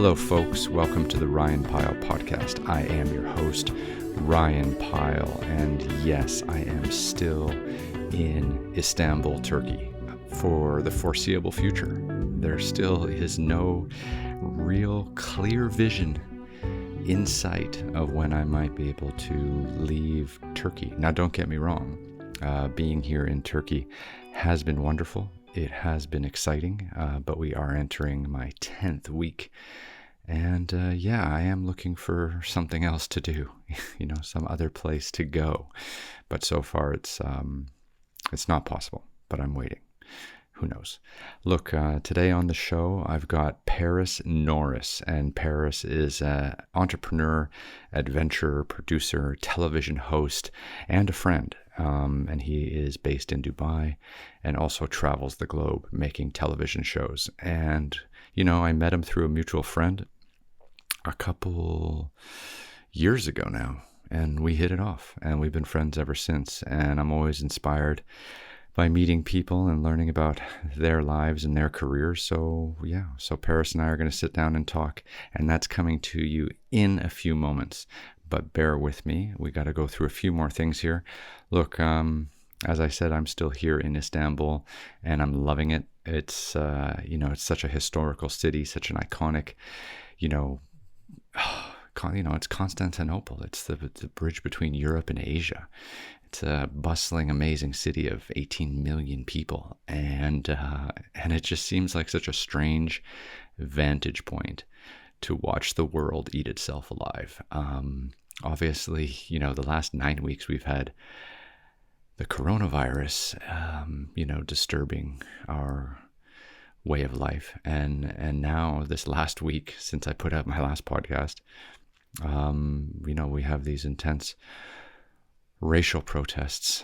Hello, folks. Welcome to the Ryan Pyle podcast. I am your host, Ryan Pyle, and yes, I am still in Istanbul, Turkey, for the foreseeable future. There still is no real clear vision in sight of when I might be able to leave Turkey. Now, don't get me wrong. Being here in Turkey has been wonderful. It has been exciting, but we are entering my 10th week. And I am looking for something else to do, some other place to go. But so far it's not possible, but I'm waiting. Who knows? Look, today on the show, I've got Paris Norriss, and Paris is an entrepreneur, adventurer, producer, television host, and a friend. And he is based in Dubai and also travels the globe making television shows. And, I met him through a mutual friend a couple years ago now, and we hit it off, and we've been friends ever since. And I'm always inspired by meeting people and learning about their lives and their careers. So Paris and I are going to sit down and talk, and that's coming to you in a few moments. But bear with me. We got to go through a few more things here. Look, as I said, I'm still here in Istanbul, and I'm loving it. It's, it's such a historical city, such an iconic, it's Constantinople. It's the bridge between Europe and Asia. It's a bustling, amazing city of 18 million people, and it just seems like such a strange vantage point to watch the world eat itself alive. Obviously, the last 9 weeks we've had the coronavirus, disturbing our way of life, and now this last week since I put out my last podcast, we have these intense racial protests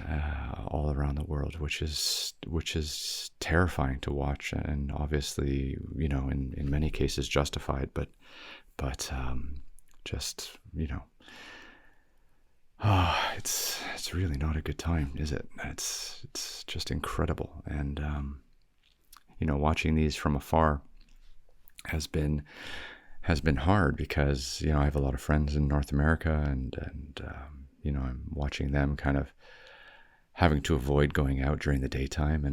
all around the world, which is terrifying to watch, and obviously, in many cases justified, but it's really not a good time, is it? It's just incredible, and watching these from afar has been hard because I have a lot of friends in North America, and I'm watching them kind of having to avoid going out during the daytime,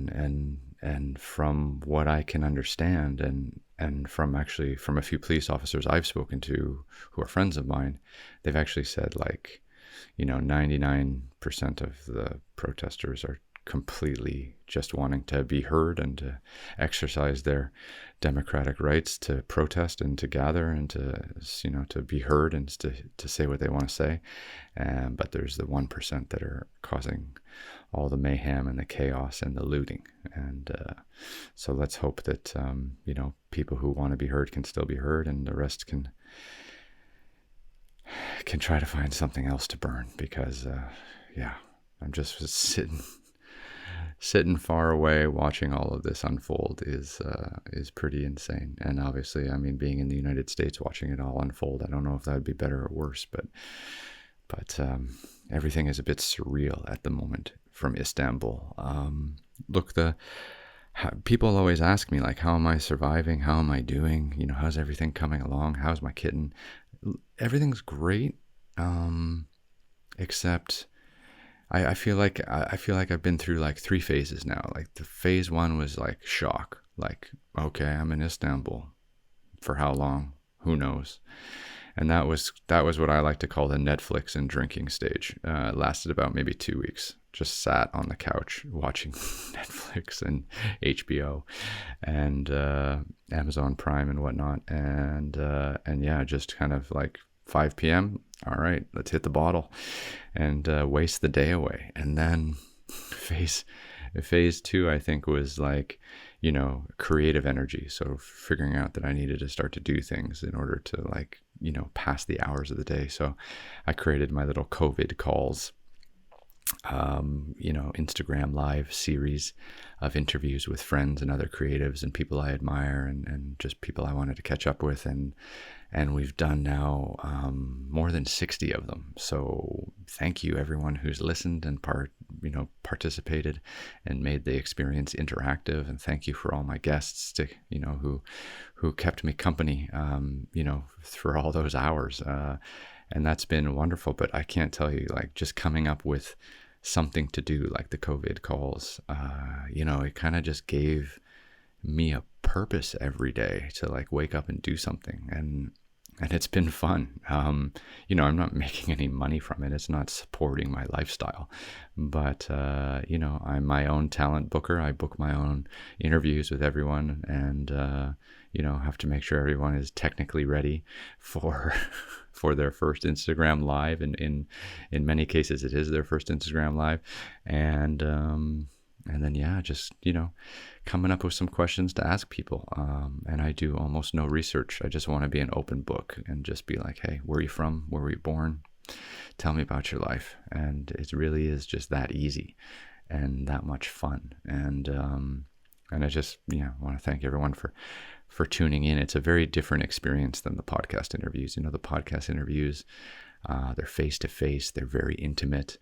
and from what I can understand, and from a few police officers I've spoken to who are friends of mine, they've actually said 99% of the protesters are completely just wanting to be heard and to exercise their democratic rights to protest and to gather and to be heard and to say what they want to say. But there's the 1% that are causing all the mayhem and the chaos and the looting. And so let's hope that, people who want to be heard can still be heard, and the rest can try to find something else to burn, because, I'm just sitting far away watching all of this unfold is pretty insane. And obviously, being in the United States watching it all unfold, I don't know if that would be better or worse, but everything is a bit surreal at the moment from Istanbul. Look, people always ask me, how am I surviving? How am I doing? How's everything coming along? How's my kitten? Everything's great, except I feel like I've been through 3 phases now. The phase 1 was shock. Okay, I'm in Istanbul. For how long? Who knows? And that was what I like to call the Netflix and drinking stage. It lasted about maybe 2 weeks. Just sat on the couch watching Netflix and HBO and Amazon Prime and whatnot. And just kind of 5 p.m. All right, let's hit the bottle and waste the day away. And then phase 2, I think, was creative energy. So figuring out that I needed to start to do things in order to pass the hours of the day. So I created my little COVID calls, Instagram live series of interviews with friends and other creatives and people I admire and just people I wanted to catch up with. And we've done now more than 60 of them. So thank you everyone who's listened and participated and made the experience interactive. And thank you for all my guests who kept me company, for all those hours. And that's been wonderful. But I can't tell you, like, just coming up with something to do, like the COVID calls, it kind of just gave me a purpose every day to like wake up and do something. And it's been fun. I'm not making any money from it. It's not supporting my lifestyle, but, I'm my own talent booker. I book my own interviews with everyone, and, have to make sure everyone is technically ready for their first Instagram live. And in many cases, it is their first Instagram live. And then, just, coming up with some questions to ask people. And I do almost no research. I just want to be an open book and just be like, hey, where are you from? Where were you born? Tell me about your life. And it really is just that easy and that much fun. And I just, want to thank everyone for tuning in. It's a very different experience than the podcast interviews. The podcast interviews, they're face-to-face. They're very intimate.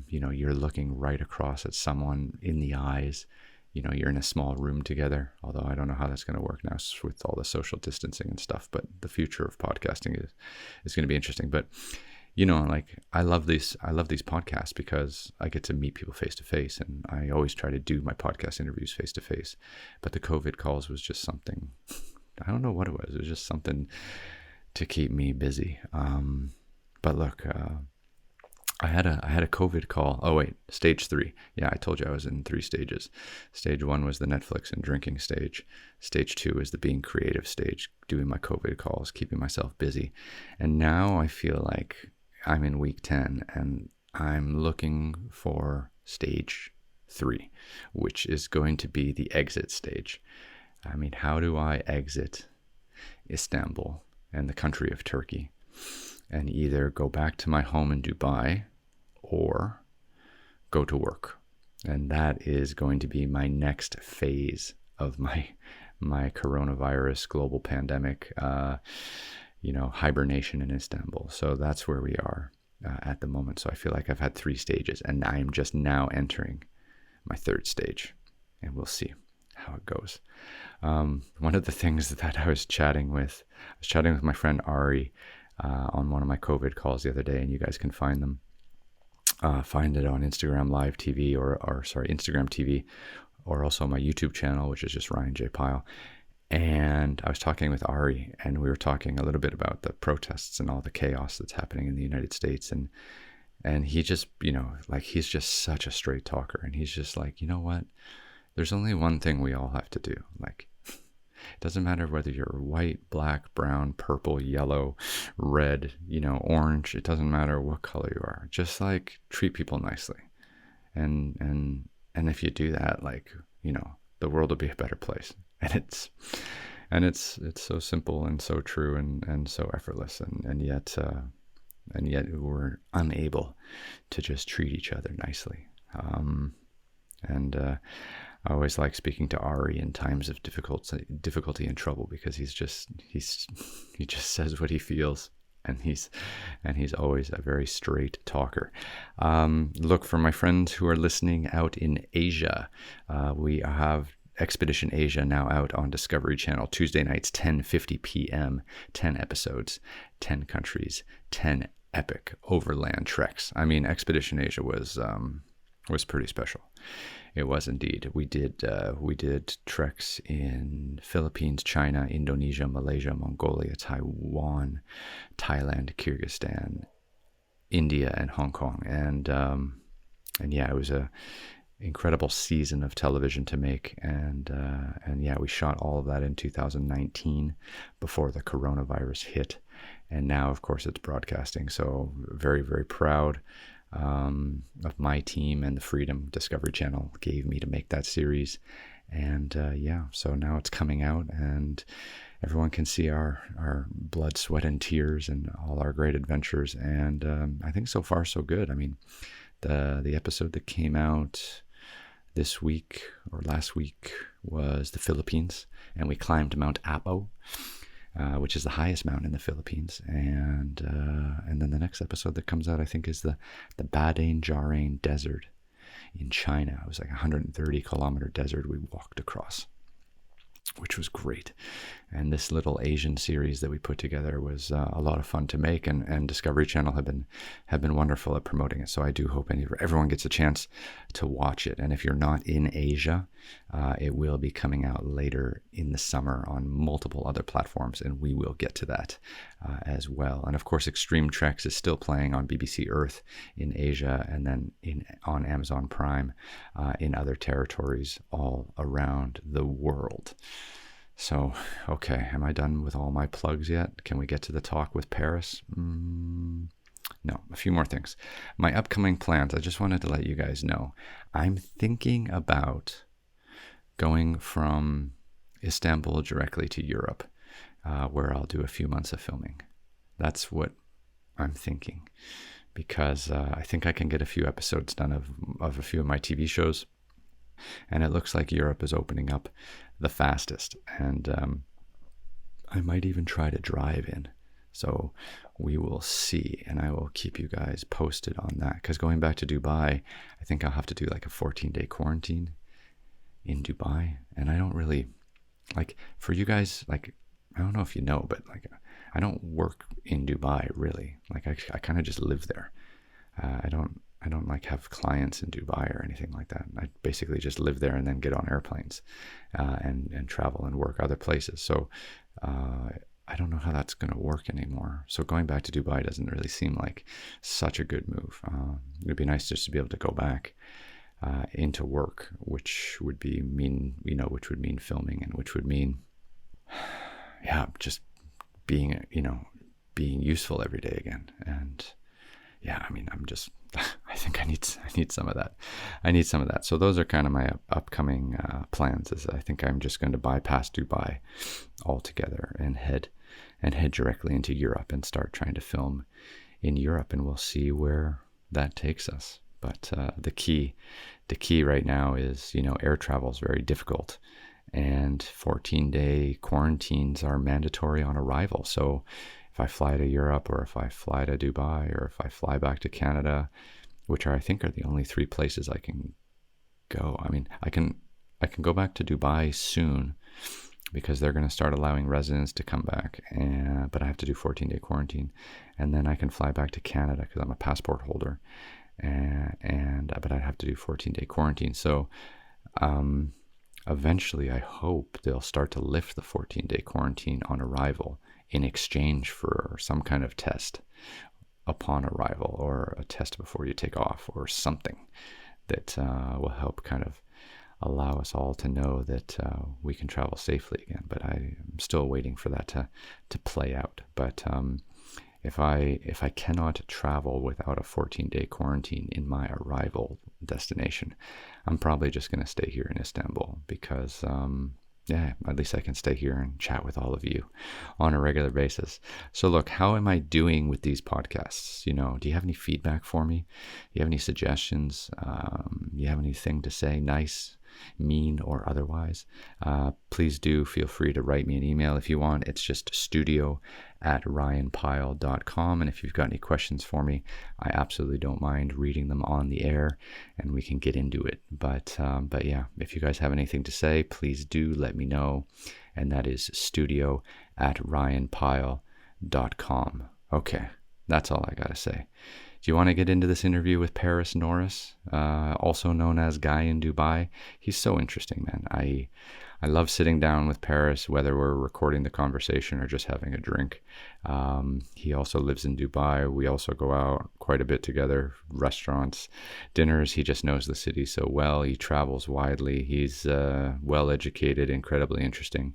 You're looking right across at someone in the eyes. You're in a small room together, although I don't know how that's going to work now with all the social distancing and stuff, but the future of podcasting is going to be interesting. But, I love these podcasts because I get to meet people face to face, and I always try to do my podcast interviews face to face. But the COVID calls was just something, I don't know what it was. It was just something to keep me busy. But look, I had a COVID call. Oh wait, stage 3. Yeah, I told you I was in 3 stages. Stage 1 was the Netflix and drinking stage. Stage 2 is the being creative stage, doing my COVID calls, keeping myself busy. And now I feel like I'm in week 10 and I'm looking for stage 3, which is going to be the exit stage. I mean, how do I exit Istanbul and the country of Turkey and either go back to my home in Dubai or go to work? And that is going to be my next phase of my coronavirus global pandemic, hibernation in Istanbul. So that's where we are at the moment. So I feel like I've had 3 stages, and I'm just now entering my 3rd stage, and we'll see how it goes. One of the things that I was chatting with my friend Ari on one of my COVID calls the other day, and you guys can find them. Find it on Instagram Live TV or Instagram TV, or also my YouTube channel, which is just Ryan J. Pyle. And I was talking with Ari, and we were talking a little bit about the protests and all the chaos that's happening in the United States. And he just, he's just such a straight talker. And he's just like, you know what? There's only one thing we all have to do. Like, it doesn't matter whether you're white, black, brown, purple, yellow, red, orange. It doesn't matter what color you are. Just like treat people nicely. And if you do that, the world will be a better place. And it's so simple and so true and so effortless, and yet we're unable to just treat each other nicely. I always like speaking to Ari in times of difficulty and trouble, because he just says what he feels, and he's always a very straight talker. Look, for my friends who are listening out in Asia, we have Expedition Asia now out on Discovery Channel Tuesday nights, 10:50 p.m. 10 episodes, 10 countries, 10 epic overland treks. I mean, Expedition Asia was pretty special. It was indeed. We did treks in Philippines, China, Indonesia, Malaysia, Mongolia, Taiwan, Thailand, Kyrgyzstan, India, and Hong Kong. And yeah, it was a incredible season of television to make, and yeah, we shot all of that in 2019 before the coronavirus hit, and now of course it's broadcasting. So very, very proud of my team and the freedom Discovery Channel gave me to make that series. And yeah, so now it's coming out, and everyone can see our blood, sweat, and tears and all our great adventures. And I think so far so good. I mean, the episode that came out this week or last week was the Philippines, and we climbed Mount Apo, which is the highest mountain in the Philippines. And then the next episode that comes out, I think, is the Badain Jarain Desert in China. It was like a 130-kilometer desert we walked across, which was great. And this little Asian series that we put together was a lot of fun to make, and Discovery Channel have been wonderful at promoting it. So I do hope everyone gets a chance to watch it. And if you're not in Asia, it will be coming out later in the summer on multiple other platforms, and we will get to that as well. And of course, Extreme Treks is still playing on BBC Earth in Asia, and then on Amazon Prime in other territories all around the world. So, okay, am I done with all my plugs yet? Can we get to the talk with Paris? No, a few more things. My upcoming plans, I just wanted to let you guys know. I'm thinking about going from Istanbul directly to Europe, where I'll do a few months of filming. That's what I'm thinking, because I think I can get a few episodes done of a few of my TV shows. And it looks like Europe is opening up the fastest. And I might even try to drive in. So we will see. And I will keep you guys posted on that. Because going back to Dubai, I think I'll have to do like a 14-day quarantine in Dubai. And I don't really, like, for you guys, like, I don't know if you know, but like, I don't work in Dubai really. Like, I kind of just live there. I don't like have clients in Dubai or anything like that. I basically just live there and then get on airplanes and travel and work other places. So I don't know how that's going to work anymore. So going back to Dubai doesn't really seem like such a good move. It'd be nice just to be able to go back into work, which would mean filming, and which would mean, just being useful every day again. And yeah, I mean, I think I need some of that. I need some of that. So those are kind of my upcoming plans. Is I think I'm just going to bypass Dubai altogether and head directly into Europe and start trying to film in Europe, and we'll see where that takes us. But the key right now is, air travel is very difficult, and 14-day quarantines are mandatory on arrival. So if I fly to Europe, or if I fly to Dubai, or if I fly back to Canada, which I think are the only 3 places I can go. I mean, I can go back to Dubai soon, because they're going to start allowing residents to come back, but I have to do 14-day quarantine, and then I can fly back to Canada because I'm a passport holder, but I'd have to do 14-day quarantine. So eventually, I hope they'll start to lift the 14-day quarantine on arrival, in exchange for some kind of test upon arrival, or a test before you take off, or something that will help kind of allow us all to know that we can travel safely again. But I'm still waiting for that to play out. But if I cannot travel without a 14-day quarantine in my arrival destination, I'm probably just going to stay here in Istanbul, because at least I can stay here and chat with all of you on a regular basis. So look, how am I doing with these podcasts? Do you have any feedback for me? Do you have any suggestions? You have anything to say, nice, mean, or otherwise? Please do feel free to write me an email if you want. It's just studio@ryanpyle.com. And if you've got any questions for me, I absolutely don't mind reading them on the air, and we can get into it. But yeah, if you guys have anything to say, please do let me know. And that is studio@ryanpyle.com. Okay, that's all I got to say. Do you want to get into this interview with Paris Norriss, also known as Guy in Dubai? He's so interesting, man. I love sitting down with Paris, whether we're recording the conversation or just having a drink. He also lives in Dubai. We also go out quite a bit together, restaurants, dinners. He just knows the city so well. He travels widely. He's well-educated, incredibly interesting.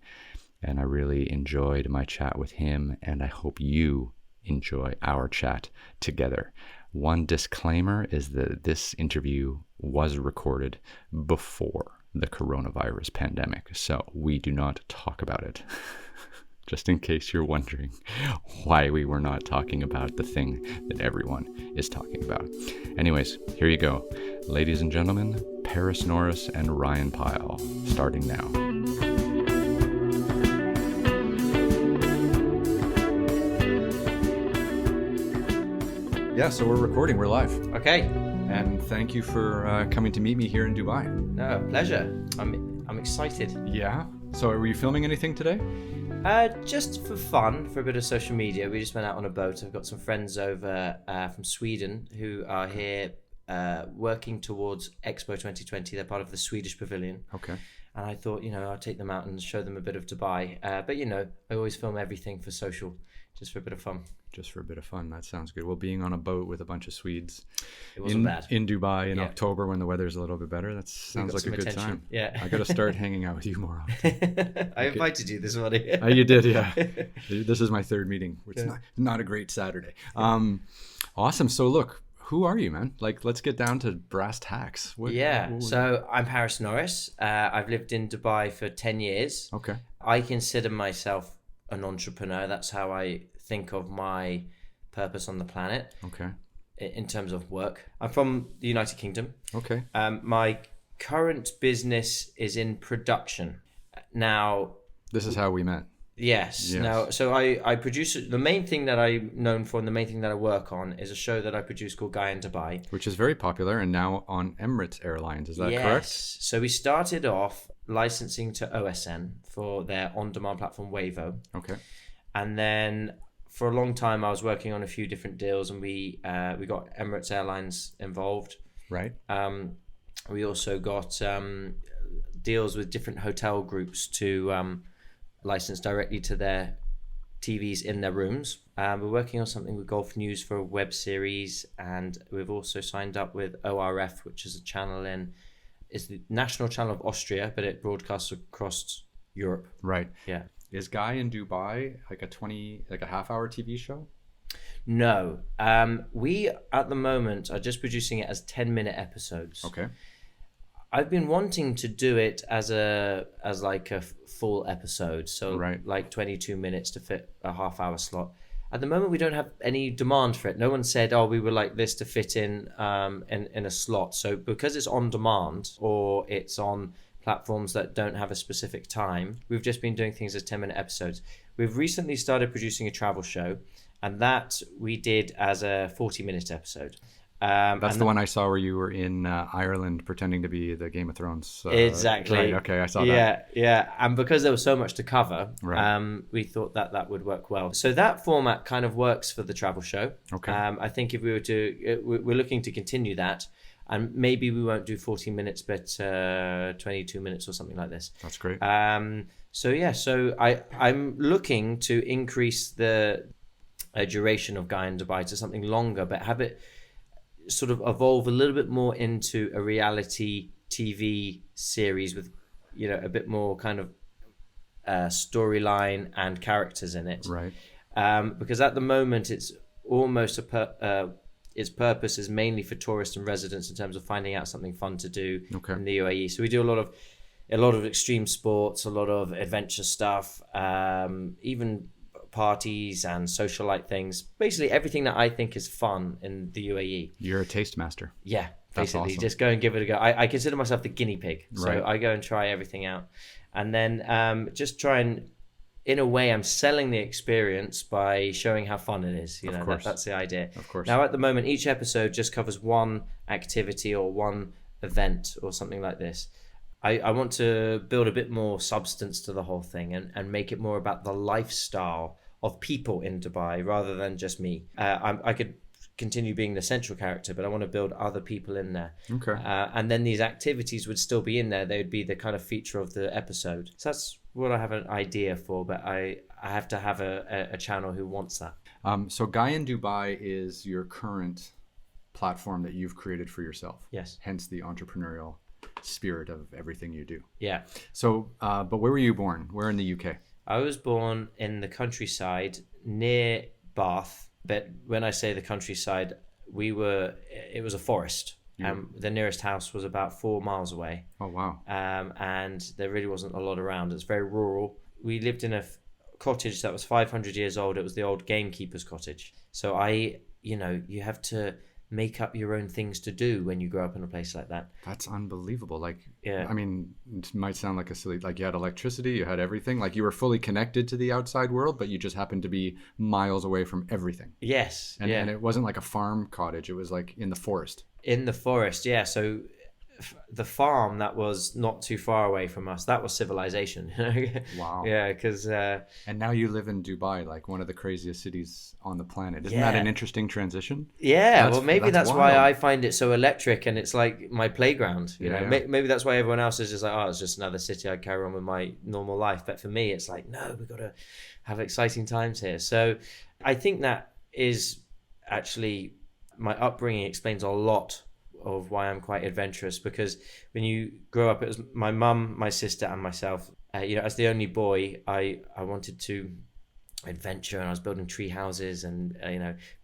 And I really enjoyed my chat with him, and I hope you enjoy our chat together. One disclaimer is that this interview was recorded before the coronavirus pandemic, so we do not talk about it. Just in case you're wondering why we were not talking about the thing that everyone is talking about. Anyways, here you go. Ladies and gentlemen, Paris Norriss and Ryan Pyle, starting now. Yeah, so we're recording. We're live. Okay. And thank you for coming to meet me here in Dubai. No, pleasure. I'm excited. Yeah? So are you filming anything today? Just for fun, for a bit of social media. We just went out on a boat. I've got some friends over from Sweden who are here working towards Expo 2020. They're part of the Swedish Pavilion. Okay. And I thought, I'll take them out and show them a bit of Dubai. But, I always film everything for social, just for a bit of fun. Just for a bit of fun. That sounds good. Well, being on a boat with a bunch of Swedes it wasn't bad. In Dubai in October when the weather's a little bit better, that sounds like a good time. Yeah. I got to start hanging out with you more often. I invited you this morning. You did, yeah. This is my third meeting, which is not a great Saturday. Awesome. So look, who are you, man? Let's get down to brass tacks. So I'm Paris Norriss. I've lived in Dubai for 10 years. Okay. I consider myself an entrepreneur. That's how I think of my purpose on the planet. Okay. In terms of work. I'm from the United Kingdom. Okay. My current business is in production. Now... This is how we met. Yes. Now, so I produce, the main thing that I'm known for and the main thing that I work on is a show that I produce called Guy in Dubai. Which is very popular and now on Emirates Airlines. Is that correct? Yes. So we started off licensing to OSN for their on-demand platform Wavo. Okay. And then for a long time I was working on a few different deals and we got Emirates Airlines involved. Right. We also got deals with different hotel groups to license directly to their TVs in their rooms. We're working on something with Golf News for a web series, and we've also signed up with ORF, which is a channel is the national channel of Austria, but it broadcasts across Europe. Right. Yeah. Is Guy in Dubai like a half-hour TV show? No. We at the moment are just producing it as 10-minute episodes. Okay. I've been wanting to do it as like a full episode, so like 22 minutes to fit a half-hour slot. At the moment, we don't have any demand for it. No one said, "Oh, we would like this to fit in a slot." So because it's on demand or it's on platforms that don't have a specific time, we've just been doing things as 10-minute episodes. We've recently started producing a travel show, and that we did as a 40-minute episode. That's the one I saw where you were in Ireland pretending to be the Game of Thrones. Exactly. Right, okay, I saw that. Yeah. And because there was so much to cover, we thought that would work well. So that format kind of works for the travel show. Okay. I think if we were to, we're looking to continue that. And maybe we won't do 40 minutes, but 22 minutes or something like this. That's great. So I'm looking to increase the duration of Guy in Dubai to something longer, but have it sort of evolve a little bit more into a reality TV series with, a bit more kind of storyline and characters in it. Right. Because at the moment it's almost its purpose is mainly for tourists and residents in terms of finding out something fun to do in the UAE. So we do a lot of extreme sports, a lot of adventure stuff, even parties and socialite things, basically everything that I think is fun in the UAE. You're a taste master. Yeah, basically. Awesome. Just go and give it a go. I consider myself the guinea pig, so I go and try everything out, and then just try and, in a way, I'm selling the experience by showing how fun it is. That's the idea. Of course. Now at the moment each episode just covers one activity or one event or something like this. I want to build a bit more substance to the whole thing and make it more about the lifestyle of people in Dubai rather than just me. I could continue being the central character, but I want to build other people in there. Okay. And then these activities would still be in there. They would be the kind of feature of the episode. So that's what I have an idea for, but I have to have a channel who wants that. So Guy in Dubai is your current platform that you've created for yourself. Yes. Hence the entrepreneurial spirit of everything you do. Yeah. So, but where were you born? Where in the UK? I was born in the countryside near Bath, but when I say the countryside, it was a forest. The nearest house was about 4 miles away. Oh, wow. And there really wasn't a lot around. It's very rural. We lived in a cottage that was 500 years old. It was the old gamekeeper's cottage. So you have to make up your own things to do when you grow up in a place like that. That's unbelievable. Like, Yeah. I mean, it might sound like a silly, like you had electricity, you had everything, like you were fully connected to the outside world, but you just happened to be miles away from everything. Yes. And it wasn't like a farm cottage. It was like in the forest. In the forest, yeah. So the farm that was not too far away from us, that was civilization. Wow. Yeah, because and now you live in Dubai, like one of the craziest cities on the planet. Isn't that an interesting transition? Yeah, well, maybe that's why wild. I find it so electric, and it's like my playground. You know, maybe that's why everyone else is just like, oh, it's just another city. I carry on with my normal life. But for me, it's like, no, we've got to have exciting times here. So I think that is actually my upbringing explains a lot of why I'm quite adventurous, because when you grow up, it was my mum, my sister, and myself. As the only boy, I wanted to adventure, and I was building tree houses and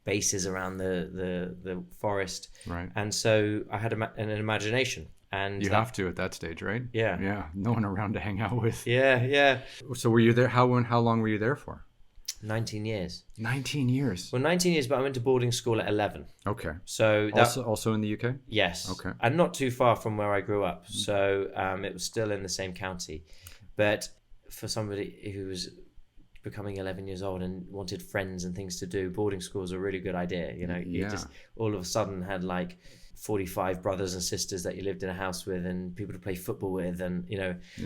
bases around the forest. Right. And so I had an imagination. And you have to at that stage, right? Yeah. Yeah. No one around to hang out with. Yeah. So were you there? How long were you there for? 19 years. 19 years. Well, 19 years, but I went to boarding school at 11. Okay. So also in the UK? Yes. Okay. And not too far from where I grew up. So it was still in the same county. But for somebody who was becoming 11 years old and wanted friends and things to do, boarding school was a really good idea. You just all of a sudden had like 45 brothers and sisters that you lived in a house with, and people to play football with, and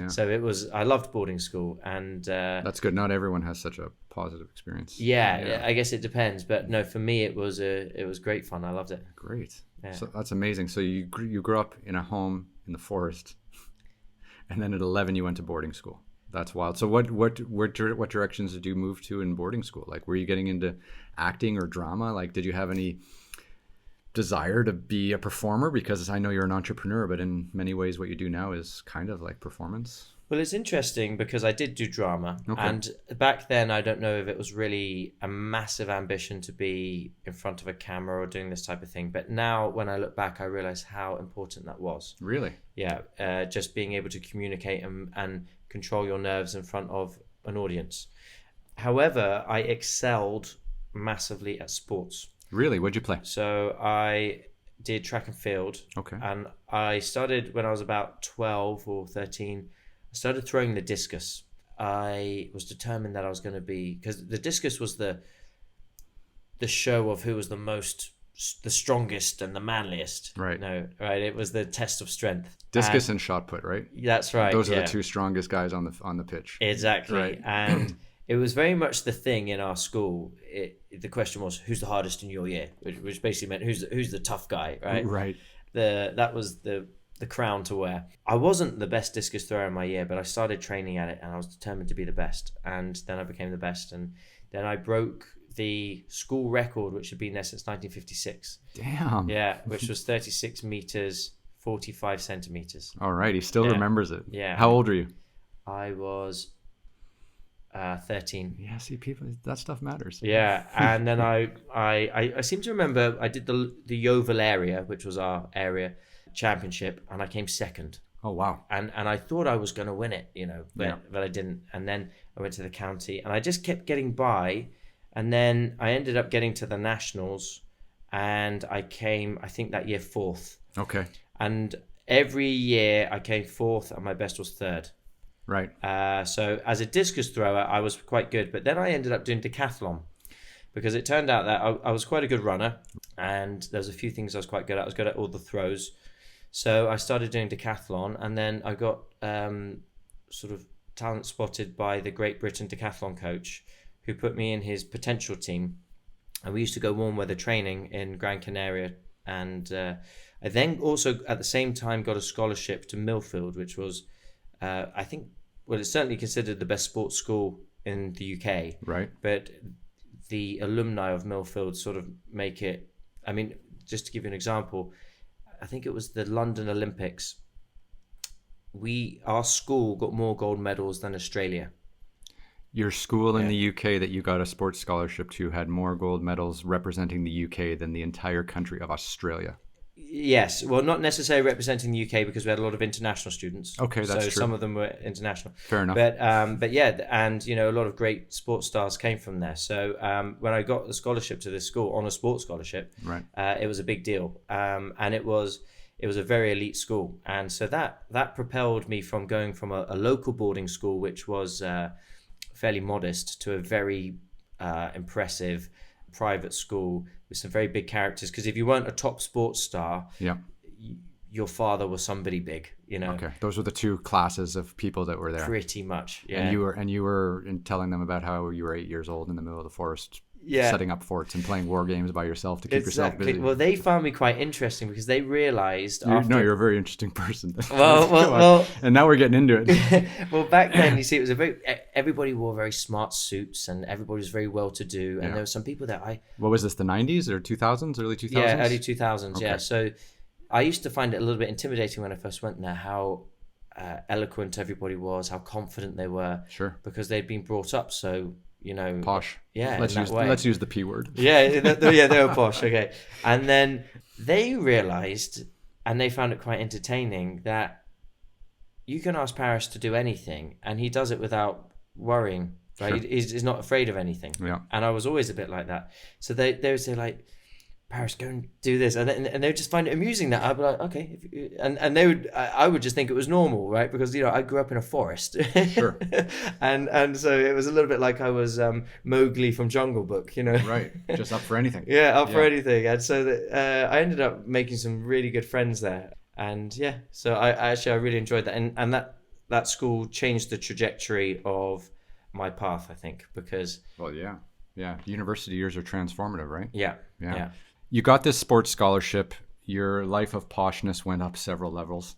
so I loved boarding school. And that's good. Not everyone has such a positive experience. Yeah, I guess it depends, but no, for me it was great fun. I loved it. Great. Yeah. So that's amazing. So you grew up in a home in the forest, and then at 11 you went to boarding school. That's wild. So what directions did you move to in boarding school? Like, were you getting into acting or drama? Like, did you have any desire to be a performer? Because I know you're an entrepreneur, but in many ways what you do now is kind of like performance. Well, it's interesting because I did do drama. Okay. And back then I don't know if it was really a massive ambition to be in front of a camera or doing this type of thing, but now when I look back I realize how important that was. Really? Yeah, just being able to communicate and control your nerves in front of an audience. However, I excelled massively at sports. Really? What'd you play? So I did track and field. Okay. And I started when I was about 12 or 13. I started throwing the discus. I was determined that I was going to be, because the discus was the show of who was the strongest and the manliest. Right. Right. It was the test of strength. Discus and shot put, right? That's right. Those are the two strongest guys on the pitch. Exactly. Right. And it was very much the thing in our school. The question was, who's the hardest in your year? Which basically meant who's the tough guy, right? Right. That was the crown to wear. I wasn't the best discus thrower in my year, but I started training at it and I was determined to be the best. And then I became the best. And then I broke the school record, which had been there since 1956. Damn. Yeah, which was 36 meters, 45 centimeters. All right. He still remembers it. Yeah. How old are you? I was 13. Yeah, see, people, that stuff matters. Yeah, and then I seem to remember I did the Yeovil area, which was our area championship, and I came second. Oh wow! And I thought I was going to win it, but I didn't. And then I went to the county, and I just kept getting by, and then I ended up getting to the nationals, and I came, I think that year, fourth. Okay. And every year I came fourth, and my best was third. Right. So as a discus thrower, I was quite good. But then I ended up doing decathlon because it turned out that I was quite a good runner and there was a few things I was quite good at. I was good at all the throws. So I started doing decathlon, and then I got sort of talent spotted by the Great Britain decathlon coach who put me in his potential team. And we used to go warm weather training in Gran Canaria. And I then also at the same time got a scholarship to Millfield, which was, I think, well, it's certainly considered the best sports school in the UK. Right. But the alumni of Millfield sort of make it, I mean, just to give you an example, I think it was the London Olympics. Our school got more gold medals than Australia. Your school in the UK that you got a sports scholarship to had more gold medals representing the UK than the entire country of Australia. Yes, well, not necessarily representing the UK because we had a lot of international students. Okay, that's true. So some of them were international. Fair enough. But yeah, and you know, a lot of great sports stars came from there. So when I got the scholarship to this school on a sports scholarship, right, it was a big deal, and it was a very elite school, and so that propelled me from going from a local boarding school, which was fairly modest, to a very impressive private school with some very big characters. Because if you weren't a top sports star, yeah, your father was somebody big, you know. Okay, those were the two classes of people that were there. Pretty much, yeah. And you were telling them about how you were 8 years old in the middle of the forest, setting up forts and playing war games by yourself to keep yourself busy. Well, they found me quite interesting because they realized you're a very interesting person. Well, and now we're getting into it. Well, back then, you see, it was everybody wore very smart suits and everybody was very well to do, and there were some people that what was this, the 90s or 2000s, early 2000s? Yeah, early 2000s. Okay. Yeah, so I used to find it a little bit intimidating when I first went there, how eloquent everybody was, how confident they were. Sure. Because they'd been brought up so, you know, posh. Yeah, let's use the P word. Yeah, they were posh. Okay, and then they realized, and they found it quite entertaining, that you can ask Paris to do anything, and he does it without worrying. Right, Sure. he's not afraid of anything. Yeah. And I was always a bit like that. So they would say like, Paris, go and do this, and they would just find it amusing that I'd be like, okay, and they would, I would just think it was normal, right? Because you know I grew up in a forest, Sure, and so it was a little bit like I was Mowgli from Jungle Book, you know, right? Just up for anything. Yeah, up for anything, and so that I ended up making some really good friends there, and yeah, so I really enjoyed that, and that school changed the trajectory of my path, I think, because University years are transformative, right? Yeah. You got this sports scholarship. Your life of poshness went up several levels.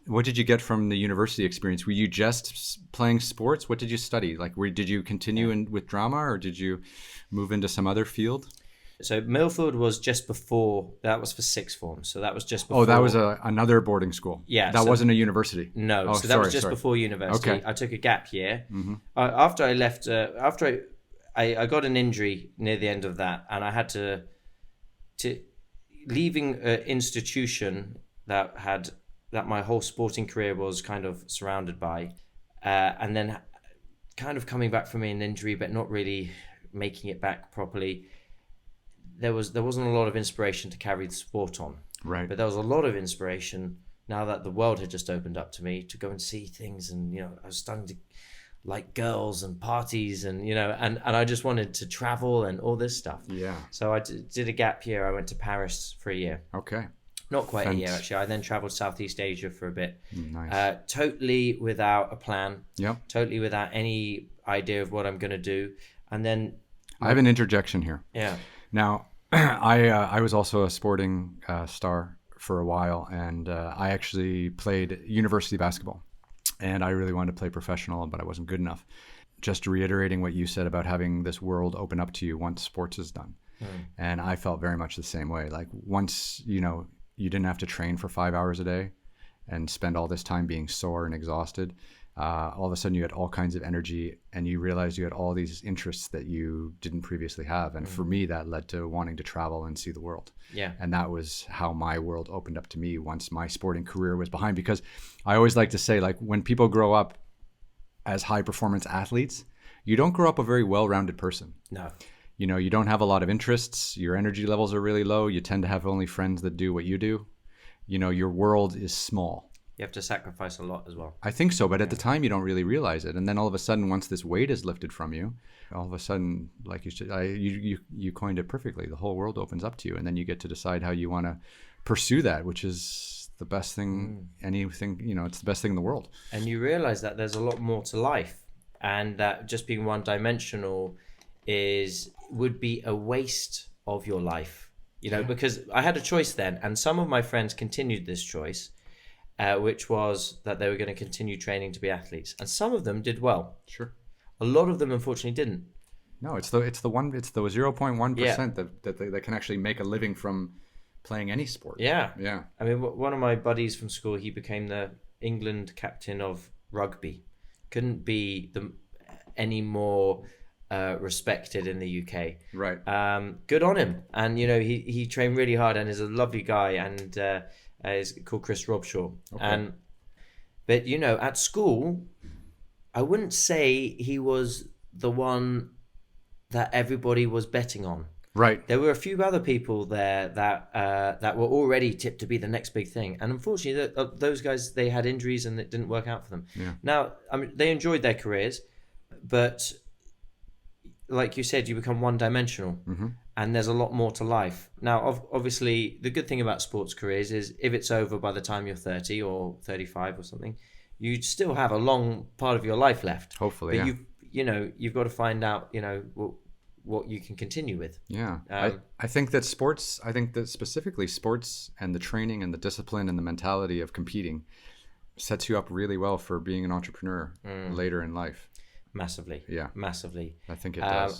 What did you get from the university experience? Were you just playing sports? What did you study? Like, did you continue with drama, or did you move into some other field? So Milford was just before, that was for sixth form. So that was just before. Oh, that was another boarding school. Yeah. That wasn't a university. No. So that was just before university. Okay. I took a gap year. Mm-hmm. After I left, I got an injury near the end of that, and I had to leaving an institution that my whole sporting career was kind of surrounded by, and then kind of coming back from an injury but not really making it back properly. There wasn't a lot of inspiration to carry the sport on, right? But there was a lot of inspiration now that the world had just opened up to me to go and see things, and you know I was starting to like girls and parties, and you know, and I just wanted to travel and all this stuff. Yeah. So I did a gap year. I went to Paris for a year. Okay. Not quite a year actually. I then traveled Southeast Asia for a bit. Nice. Totally without a plan. Yeah. Totally without any idea of what I'm going to do. And then I have an interjection here. Yeah. Now, I was also a sporting star for a while, and I actually played university basketball. And I really wanted to play professional, but I wasn't good enough. Just reiterating what you said about having this world open up to you once sports is done. And I felt very much the same way. Like once, you know, you didn't have to train for 5 hours a day and spend all this time being sore and exhausted. All of a sudden you had all kinds of energy, and you realized you had all these interests that you didn't previously have. And for me, that led to wanting to travel and see the world. Yeah. And that was how my world opened up to me once my sporting career was behind. Because I always like to say, like, when people grow up as high performance athletes, you don't grow up a very well-rounded person. No. You know, you don't have a lot of interests. Your energy levels are really low. You tend to have only friends that do what you do. You know, your world is small. You have to sacrifice a lot as well. I think so, but at the time you don't really realize it. And then all of a sudden, once this weight is lifted from you, all of a sudden, like you coined it perfectly, the whole world opens up to you, and then you get to decide how you want to pursue that, which is the best thing, anything, you know, it's the best thing in the world. And you realize that there's a lot more to life, and that just being one-dimensional would be a waste of your life, you know, because I had a choice then, and some of my friends continued this choice. Which was that they were going to continue training to be athletes, and some of them did well. Sure. A lot of them unfortunately didn't. No, it's the 0.1% that can actually make a living from playing any sport. Yeah. Yeah. I mean, one of my buddies from school, he became the England captain of rugby. Couldn't be any more respected in the UK. Right. Good on him. And, you know, he trained really hard and is a lovely guy, and is called Chris Robshaw. Okay. But, you know, at school, I wouldn't say he was the one that everybody was betting on. Right. There were a few other people there that were already tipped to be the next big thing, and unfortunately, those guys, they had injuries and it didn't work out for them. Yeah. Now, I mean, they enjoyed their careers, but like you said, you become one-dimensional, and there's a lot more to life. Now, obviously, the good thing about sports careers is if it's over by the time you're 30 or 35 or something, you still have a long part of your life left. Hopefully, but you've got to find out, you know, what you can continue with. Yeah. I think that specifically sports and the training and the discipline and the mentality of competing sets you up really well for being an entrepreneur later in life. Massively. Yeah. Massively. I think it does.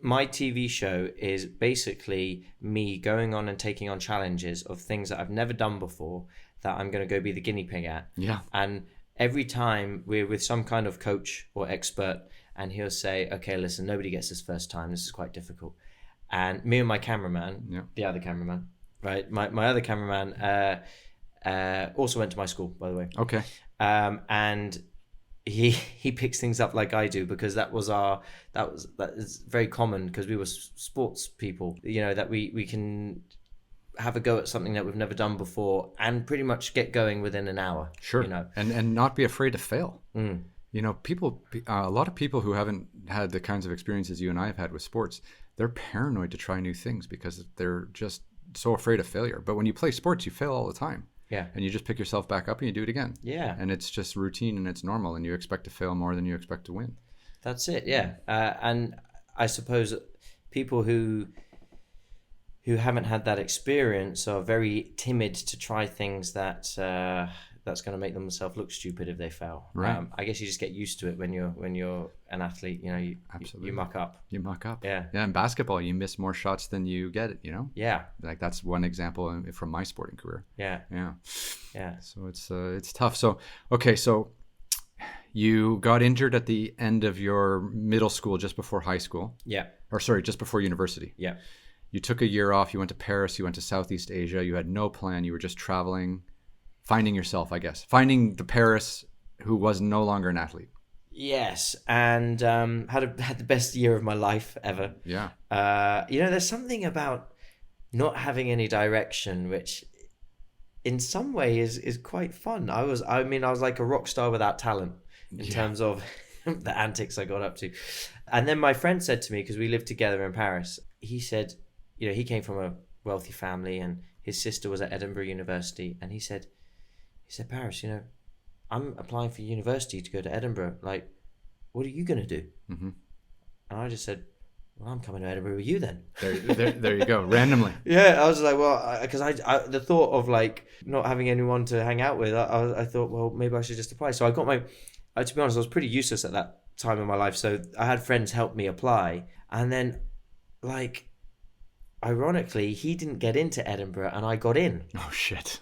My TV show is basically me going on and taking on challenges of things that I've never done before that I'm going to go be the guinea pig at. Yeah. And every time we're with some kind of coach or expert, and he'll say, okay, listen, nobody gets this first time. This is quite difficult. And me and my cameraman, the other cameraman, right? My other cameraman also went to my school, by the way. Okay. And he picks things up like I do, because that is very common, because we were sports people, you know, that we can have a go at something that we've never done before and pretty much get going within an hour. Sure. You know, and not be afraid to fail. You know, a lot of people who haven't had the kinds of experiences you and I have had with sports, they're paranoid to try new things because they're just so afraid of failure. But when you play sports, you fail all the time. Yeah. And you just pick yourself back up and you do it again. Yeah. And it's just routine and it's normal, and you expect to fail more than you expect to win. That's it. Yeah. And I suppose people who haven't had that experience are very timid to try things that's going to make themselves look stupid if they fail. Right. I guess you just get used to it when you're an athlete. You know, you muck up. You muck up. Yeah. Yeah. In basketball, you miss more shots than you get it. You know. Yeah. Like that's one example from my sporting career. Yeah. Yeah. Yeah. So it's tough. So okay. So you got injured at the end of your middle school, just before high school. Yeah. Or sorry, just before university. Yeah. You took a year off. You went to Paris. You went to Southeast Asia. You had no plan. You were just traveling. Finding yourself, I guess. Finding the Paris who was no longer an athlete. Yes, and had the best year of my life ever. Yeah. You know, there's something about not having any direction, which in some way is quite fun. I was like a rock star without talent in terms of the antics I got up to. And then my friend said to me, because we lived together in Paris, he said, you know, he came from a wealthy family and his sister was at Edinburgh University, and he said, Paris, you know, I'm applying for university to go to Edinburgh. Like, what are you going to do? Mm-hmm. And I just said, well, I'm coming to Edinburgh with you then. There you go, randomly. Yeah, I was like, well, because I the thought of like not having anyone to hang out with, I thought, well, maybe I should just apply. So I got to be honest, I was pretty useless at that time in my life. So I had friends help me apply. And then, like, ironically, he didn't get into Edinburgh and I got in. Oh, shit.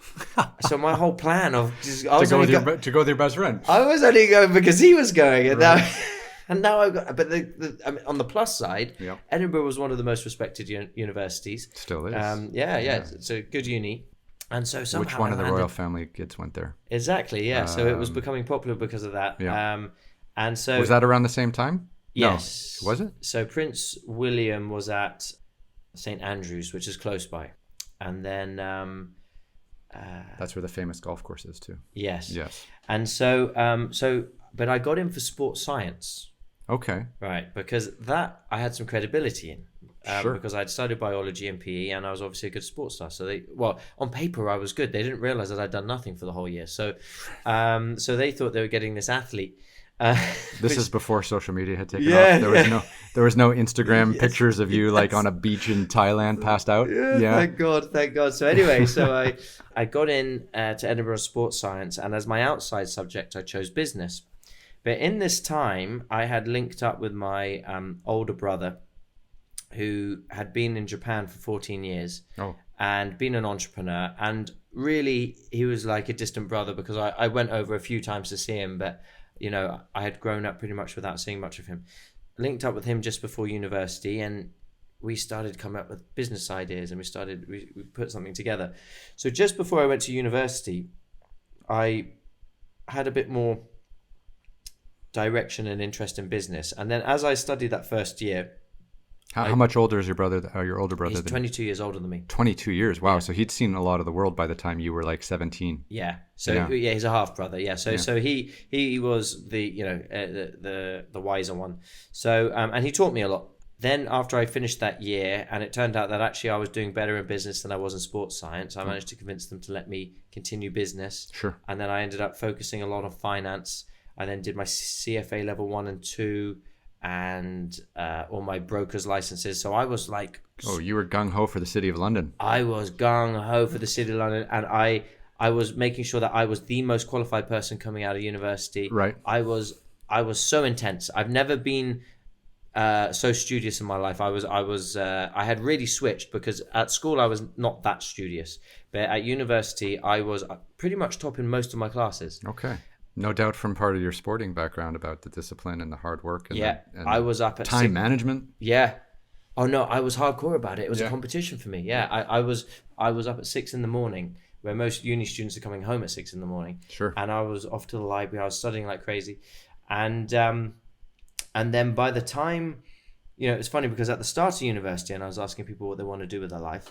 So my whole plan of just... to go with your best friend. I was only going because he was going. And now I've got... But I mean, on the plus side, Edinburgh was one of the most respected universities. Still is. Yeah. It's a good uni. And so somehow... Which one of the royal family kids went there? Exactly, yeah. So it was becoming popular because of that. Yeah. And so... Was that around the same time? Yes. No. Was it? So Prince William was at St. Andrews, which is close by. And then... that's where the famous golf course is too. Yes. And so, but I got in for sports science. Okay. Right, because that I had some credibility in. Sure. Because I'd studied biology and PE, and I was obviously a good sports star. So on paper I was good. They didn't realize that I'd done nothing for the whole year. So, so they thought they were getting this athlete. This is before social media had taken off. There was no Instagram pictures of you like on a beach in Thailand, passed out. Yeah. Thank God. So anyway, I got in to Edinburgh Sports Science, and as my outside subject, I chose business. But in this time, I had linked up with my older brother, who had been in Japan for 14 years and been an entrepreneur. And really, he was like a distant brother because I went over a few times to see him, but, you know, I had grown up pretty much without seeing much of him. linked up with him just before university, and we started coming up with business ideas, and we put something together. So just before I went to university, I had a bit more direction and interest in business. And then as I studied that first year... How much older is your older brother? He's 22 years older than me. 22 years. Wow. Yeah. So he'd seen a lot of the world by the time you were like 17. Yeah. So he's a half brother. Yeah. So he was the wiser one. So and he taught me a lot. Then after I finished that year, and it turned out that actually I was doing better in business than I was in sports science, I managed to convince them to let me continue business. Sure. And then I ended up focusing a lot on finance. I then did my CFA level 1 and 2 and all my broker's licenses. So I was like... Oh, you were gung-ho for the City of London. I was gung-ho for the City of London, and I was making sure that I was the most qualified person coming out of university. Right. I was so intense. I've never been so studious in my life. I had really switched, because at school I was not that studious, but at university I was pretty much top in most of my classes. Okay. No doubt from part of your sporting background about the discipline and the hard work. And I was up at time management. Yeah. Oh no, I was hardcore about it. It was a competition for me. Yeah, I was up at 6 a.m, where most uni students are coming home at 6 a.m. Sure. And I was off to the library. I was studying like crazy, and then by the time, it's funny because at the start of university, and I was asking people what they want to do with their life,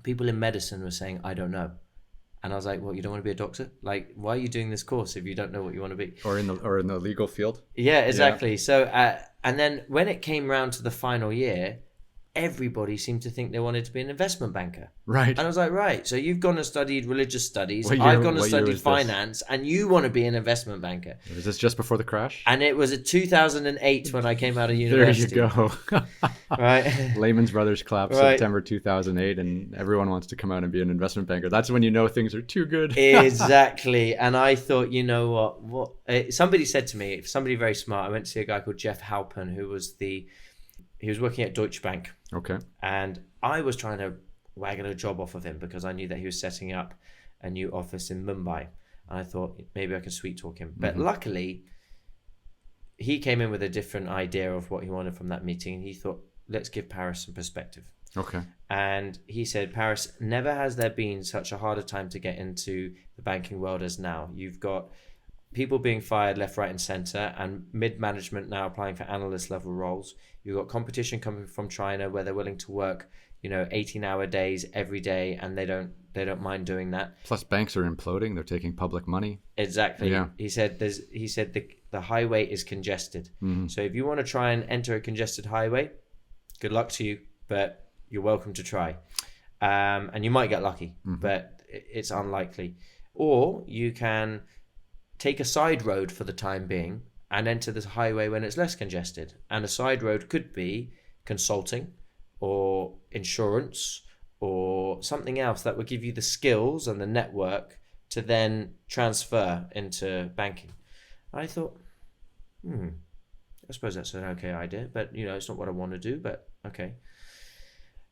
people in medicine were saying, I don't know. And I was like, well, you don't want to be a doctor? Like, why are you doing this course if you don't know what you want to be? Or in the legal field? Yeah, exactly. Yeah. So, and then when it came round to the final year, everybody seemed to think they wanted to be an investment banker. Right. And I was like, right, so you've gone and studied religious studies. I've gone and studied finance, and you want to be an investment banker. Was this just before the crash? And it was in 2008 when I came out of university. There you go. Right. Lehman Brothers collapsed September 2008, and everyone wants to come out and be an investment banker. That's when you know things are too good. Exactly. And I thought, you know what? Somebody said to me, somebody very smart, I went to see a guy called Jeff Halpern, who was he was working at Deutsche Bank. Okay. And I was trying to waggle a job off of him because I knew that he was setting up a new office in Mumbai. And I thought maybe I can sweet talk him. But luckily, he came in with a different idea of what he wanted from that meeting. And he thought, let's give Paris some perspective. Okay. And he said, Paris, never has there been such a harder time to get into the banking world as now. You've got people being fired left, right, and center, and mid-management now applying for analyst level roles. You've got competition coming from China where they're willing to work, 18-hour days every day, and they don't mind doing that. Plus, banks are imploding; they're taking public money. Exactly. Yeah. He said the highway is congested. Mm-hmm. So if you want to try and enter a congested highway, good luck to you, but you're welcome to try, and you might get lucky, but it's unlikely. Or you can take a side road for the time being and enter this highway when it's less congested. And a side road could be consulting or insurance or something else that would give you the skills and the network to then transfer into banking. I thought, I suppose that's an okay idea, but it's not what I want to do, but okay.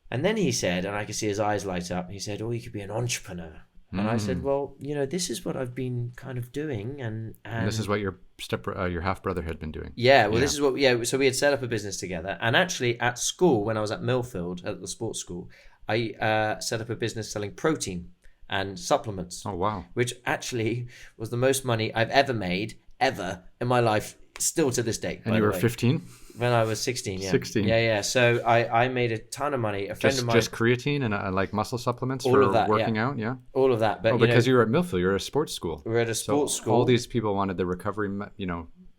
And then he said, and I could see his eyes light up, he said, oh, you could be an entrepreneur. And I said, well, this is what I've been kind of doing. And this is what your half-brother had been doing. Yeah, well, this is what, so we had set up a business together. And actually at school, when I was at Millfield, at the sports school, I set up a business selling protein and supplements. Oh, wow. Which actually was the most money I've ever made, ever in my life, still to this day. And you were 15? When I was 16, yeah. 16. Yeah. So I made a ton of money. A friend of mine... Just creatine and like muscle supplements for working out, yeah? All of that. But, because you were at Millfield, you're at a sports school. We're at a sports school. All these people wanted the recovery,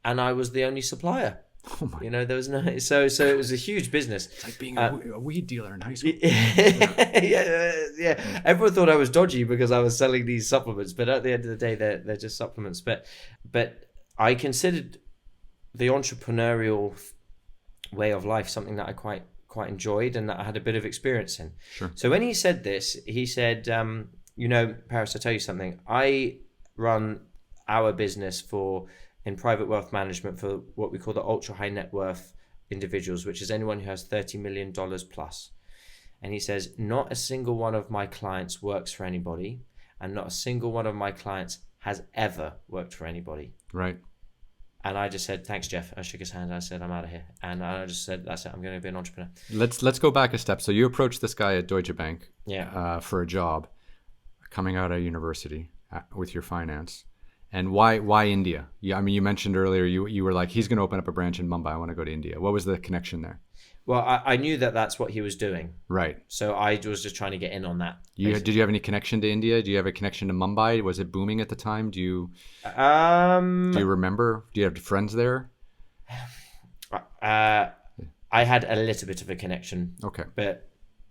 And I was the only supplier. Oh my. There was no... So it was a huge business. It's like being a weed dealer in high school. Yeah. Everyone thought I was dodgy because I was selling these supplements, but at the end of the day, they're just supplements. But I considered the entrepreneurial way of life something that I quite enjoyed and that I had a bit of experience in. Sure. So when he said this, he said, Paris, I'll tell you something. I run our business in private wealth management for what we call the ultra high net worth individuals, which is anyone who has $30 million plus. And he says, not a single one of my clients works for anybody, and not a single one of my clients has ever worked for anybody. Right. And I just said, thanks, Jeff. I shook his hand. I said, I'm out of here. And I just said, that's it. I'm going to be an entrepreneur. Let's go back a step. So you approached this guy at Deutsche Bank for a job coming out of university with your finance. And why India? Yeah, I mean, you mentioned earlier you were like, he's going to open up a branch in Mumbai. I want to go to India. What was the connection there? Well, I knew that that's what he was doing. Right. So I was just trying to get in on that. Did you have any connection to India? Do you have a connection to Mumbai? Was it booming at the time? Do you remember? Do you have friends there? I had a little bit of a connection. Okay. But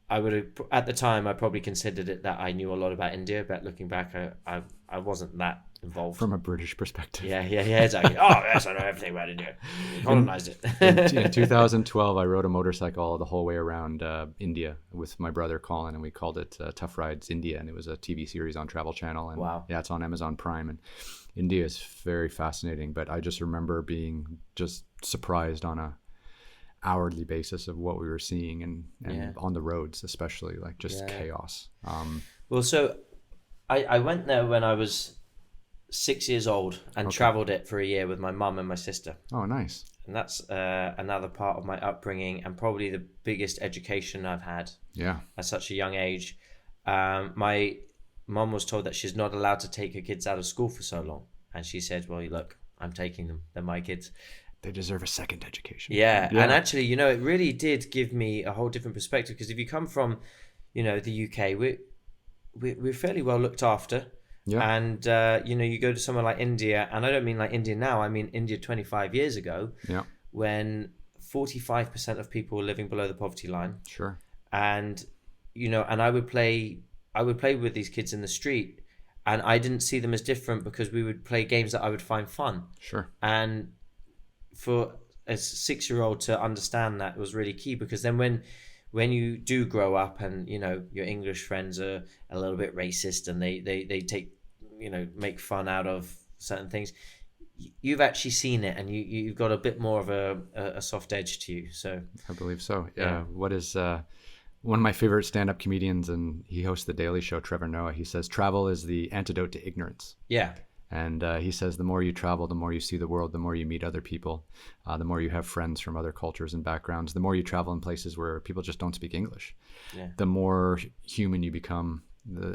I would have, at the time, I probably considered it that I knew a lot about India. But looking back, I wasn't that involved. From a British perspective. Yeah, exactly. Oh, yes, I know everything about India. Colonized it. In 2012, I rode a motorcycle the whole way around India with my brother Colin, and we called it Tough Rides India, and it was a TV series on Travel Channel. And wow. Yeah, it's on Amazon Prime, and India is very fascinating. But I just remember being just surprised on a hourly basis of what we were seeing, and on the roads, especially, like just chaos. Well, so I went there when I was 6 years old and traveled it for a year with my mum and my sister. Oh, nice. And that's another part of my upbringing, and probably the biggest education I've had at such a young age. My mum was told that she's not allowed to take her kids out of school for so long. And she said, well, look, I'm taking them. They're my kids. They deserve a second education. Yeah. And actually, it really did give me a whole different perspective, because if you come from, the UK, we're fairly well looked after. Yeah. And, you go to somewhere like India, and I don't mean like India now, I mean India 25 years ago, when 45% of people were living below the poverty line. Sure. And, and I would play with these kids in the street, and I didn't see them as different because we would play games that I would find fun. Sure. And for a 6-year-old to understand that was really key, because then when you do grow up and your English friends are a little bit racist and they take make fun out of certain things, you've actually seen it, and you've got a bit more of a soft edge to you. So I believe so. What is one of my favorite stand-up comedians, and he hosts the Daily Show, Trevor Noah, he says travel is the antidote to ignorance. And he says the more you travel, the more you see the world, the more you meet other people, the more you have friends from other cultures and backgrounds, the more you travel in places where people just don't speak English, the more human you become,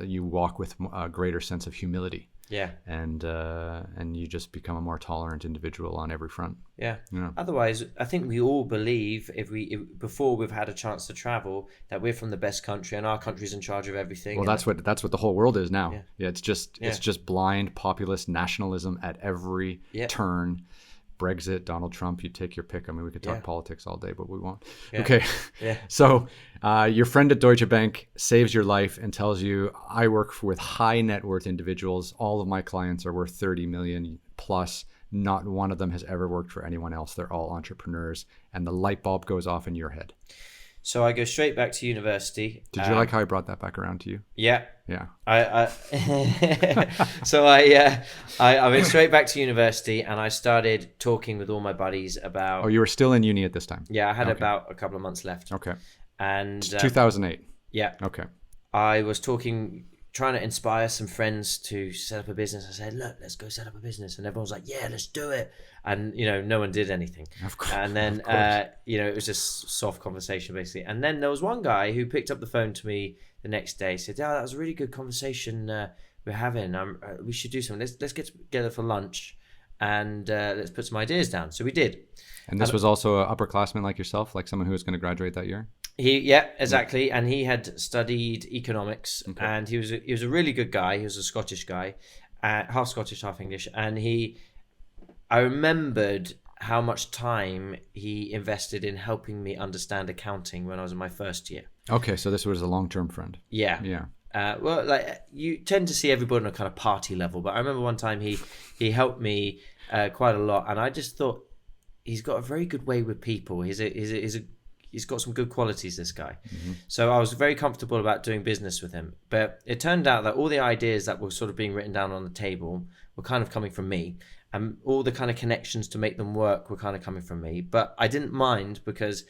you walk with a greater sense of humility. And you just become a more tolerant individual on every front. Otherwise, I think we all believe if before we've had a chance to travel, that we're from the best country and our country's in charge of everything. Well, that's what the whole world is now. It's just blind populist nationalism at every turn. Brexit, Donald Trump, you take your pick. I mean, we could talk politics all day, but we won't. Okay. So your friend at Deutsche Bank saves your life and tells you, I work with high net worth individuals. All of my clients are worth 30 million plus. Not one of them has ever worked for anyone else. They're all entrepreneurs. And the light bulb goes off in your head. So I go straight back to university. Did you like how I brought that back around to you? Yeah. So I went straight back to university, and I started talking with all my buddies about. Oh, you were still in uni at this time? Yeah, I had about a couple of months left. Okay. And 2008. Yeah. Okay. I was trying to inspire some friends to set up a business. I said, look, let's go set up a business. And everyone was like, yeah, let's do it. And, no one did anything. Of course. And then, it was just soft conversation, basically. And then there was one guy who picked up the phone to me the next day, said, that was a really good conversation we're having. We should do something. Let's get together for lunch and let's put some ideas down. So we did. And this was also an upperclassman like yourself, like someone who was going to graduate that year? Exactly. And he had studied economics, and he was a really good guy. He was a Scottish guy, half Scottish, half English. And I remembered how much time he invested in helping me understand accounting when I was in my first year. Okay, so this was a long-term friend. Yeah. Well, like you tend to see everybody on a kind of party level, but I remember one time he helped me quite a lot, and I just thought he's got a very good way with people. He's got some good qualities, this guy. Mm-hmm. So I was very comfortable about doing business with him. But it turned out that all the ideas that were sort of being written down on the table were kind of coming from me. And all the kind of connections to make them work were kind of coming from me. But I didn't mind, because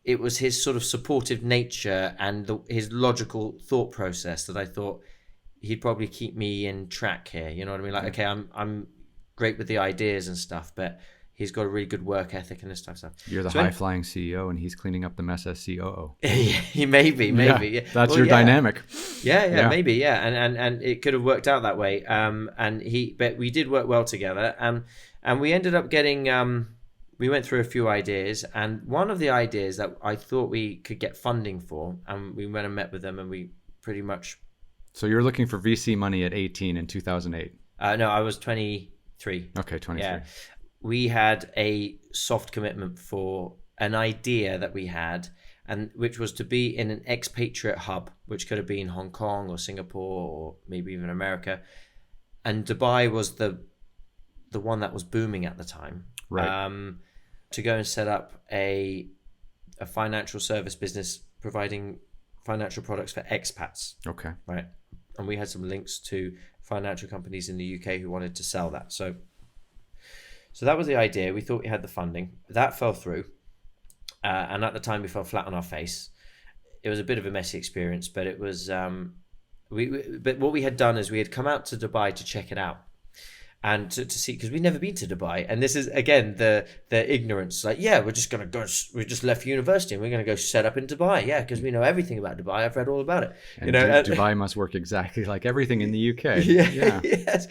it was his sort of supportive nature and his logical thought process that I thought he'd probably keep me in track here. You know what I mean? Like, okay, I'm great with the ideas and stuff, but he's got a really good work ethic and this type of stuff. You're the high-flying CEO, and he's cleaning up the mess as COO. maybe. Yeah. That's your dynamic. Yeah, maybe, yeah. And it could have worked out that way. But we did work well together. And we ended up getting, we went through a few ideas. And one of the ideas that I thought we could get funding for, and we went and met with them, and we pretty much... So you're looking for VC money at 18 in 2008? No, I was 23. Okay, 23. Yeah. We had a soft commitment for an idea that we had, and which was to be in an expatriate hub, which could have been Hong Kong or Singapore or maybe even America. And Dubai was the one that was booming at the time. Right. To go and set up a financial service business providing financial products for expats. Okay. Right. And we had some links to financial companies in the UK who wanted to sell that. So that was the idea. We thought we had the funding. That fell through. And at the time, we fell flat on our face. It was a bit of a messy experience, but it was... But what we had done is we had come out to Dubai to check it out. And to see, because we'd never been to Dubai. And this is, again, the ignorance. Like, yeah, we're just going to go... We just left university and we're going to go set up in Dubai. Yeah, because we know everything about Dubai. I've read all about it. And Dubai must work exactly like everything in the UK. Yeah. Yes.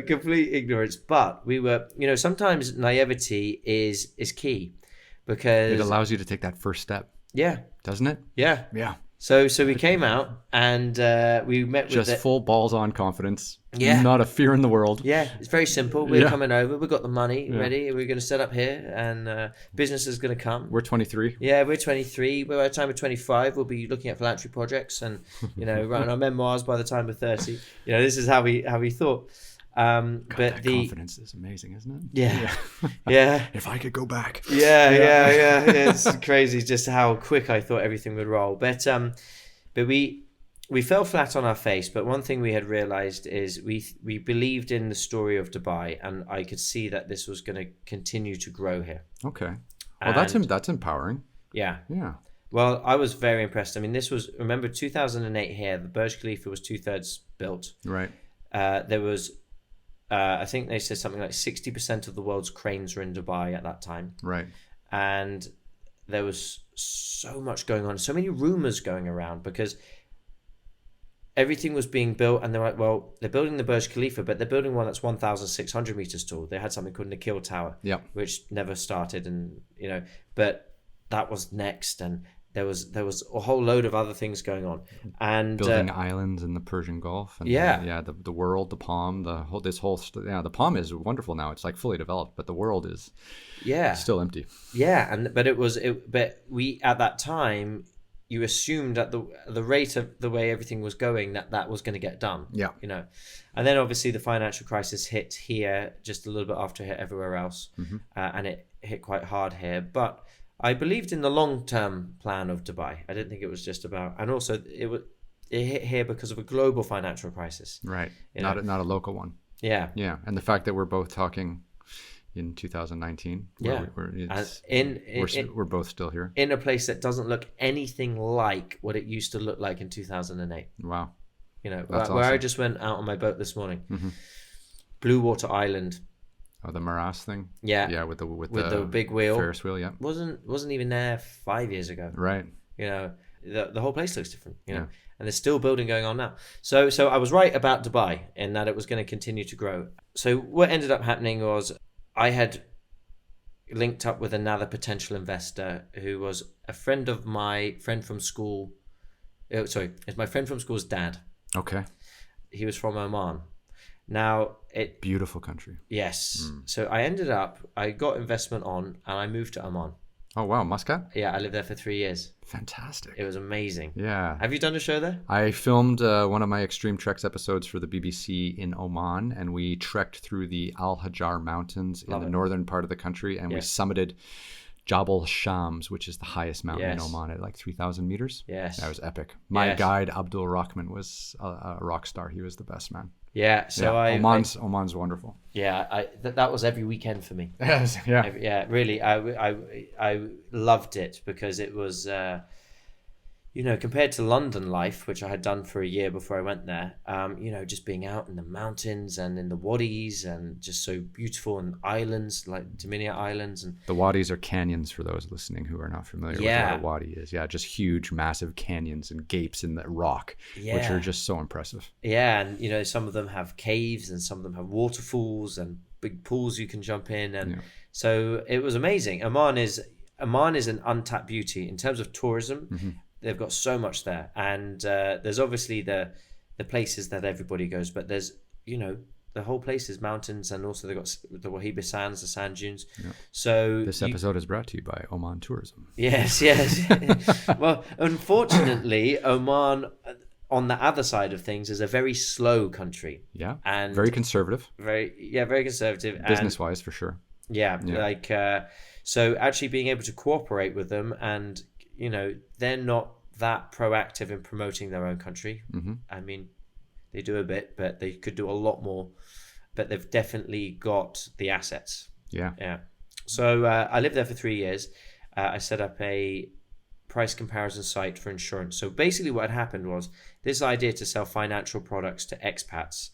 Complete ignorance. But we were... sometimes naivety is key because... It allows you to take that first step. Yeah. Doesn't it? Yeah. Yeah. So we came out and we met with... Just full balls on confidence. Yeah. Not a fear in the world. Yeah, it's very simple. We're coming over. We've got the money ready. We're going to set up here and business is going to come. We're 23. Yeah, we're 23. By the time we're 25, we'll be looking at philanthropy projects and, writing our memoirs by the time we're 30. This is how we thought. God, but the confidence is amazing, isn't it? Yeah. If I could go back. Yeah. It's crazy just how quick I thought everything would roll. But we fell flat on our face. But one thing we had realized is we believed in the story of Dubai, and I could see that this was going to continue to grow here. Okay. Well, that's empowering. Yeah. Yeah. Well, I was very impressed. I mean, this was, remember, 2008 here. The Burj Khalifa was 2/3 built. Right. There was... I think they said something like 60% of the world's cranes were in Dubai at that time. Right. And there was so much going on, so many rumors going around because everything was being built and they're like, well, they're building the Burj Khalifa, but they're building one that's 1,600 meters tall. They had something called Nikhil Tower, which never started. And, but that was next. And there was a whole load of other things going on, and building islands in the Persian Gulf, and the world, the Palm, the Palm is wonderful now. It's like fully developed, but the world is still empty. Yeah, but we at that time, you assumed at the rate of the way everything was going that was going to get done. Yeah, and then obviously the financial crisis hit here just a little bit after it hit everywhere else, and it hit quite hard here, but I believed in the long-term plan of Dubai. I didn't think it was just about, and also it hit here because of a global financial crisis. Right. Not a local one. Yeah. Yeah. And the fact that we're both talking in 2019. We're both still here. In a place that doesn't look anything like what it used to look like in 2008. Wow. Where awesome. I just went out on my boat this morning. Blue Water Island. Oh, the Maras thing. Yeah, with the big wheel, Ferris wheel. Yeah, wasn't even there 5 years ago. Right. The whole place looks different. And there's still building going on now. So I was right about Dubai in that it was going to continue to grow. So what ended up happening was I had linked up with another potential investor who was a friend of my friend from school. It's my friend from school's dad. Okay. He was from Oman. Now beautiful country. Yes. So I got investment on and I moved to Oman. Oh wow, Muscat? Yeah, I lived there for 3 years. Fantastic. It was amazing. Yeah. Have you done a show there? I filmed one of my Extreme Treks episodes for the BBC in Oman, and we trekked through the Al Hajar Mountains in the northern part of the country, and we summited Jabal Shams, which is the highest mountain in Oman at like 3,000 meters. Yes. That was epic. My guide, Abdul Rahman, was a rock star. He was the best man. Yeah, so Oman's wonderful. Yeah, that was every weekend for me. Yeah, really, I loved it because it was compared to London life, which I had done for a year before I went there, just being out in the mountains and in the wadis and just so beautiful, and islands like Diminia Islands. And the wadis are canyons for those listening who are not familiar with what a wadi is. Yeah, just huge, massive canyons and gapes in the rock, which are just so impressive. Yeah, and some of them have caves and some of them have waterfalls and big pools you can jump in. And so it was amazing. Oman is an untapped beauty in terms of tourism. Mm-hmm. They've got so much there, and there's obviously the places that everybody goes, but there's the whole place is mountains, and also they've got the Wahiba Sands, the sand dunes. Yeah. So this episode is brought to you by Oman Tourism. Yes. Well, unfortunately, Oman, on the other side of things, is a very slow country. Yeah, and very conservative. Very conservative. Business-wise, for sure. Yeah. So actually being able to cooperate with them, and they're not that proactive in promoting their own country. Mm-hmm. I mean, they do a bit, but they could do a lot more. But they've definitely got the assets. Yeah. So I lived there for 3 years. I set up a price comparison site for insurance. So basically what had happened was this idea to sell financial products to expats.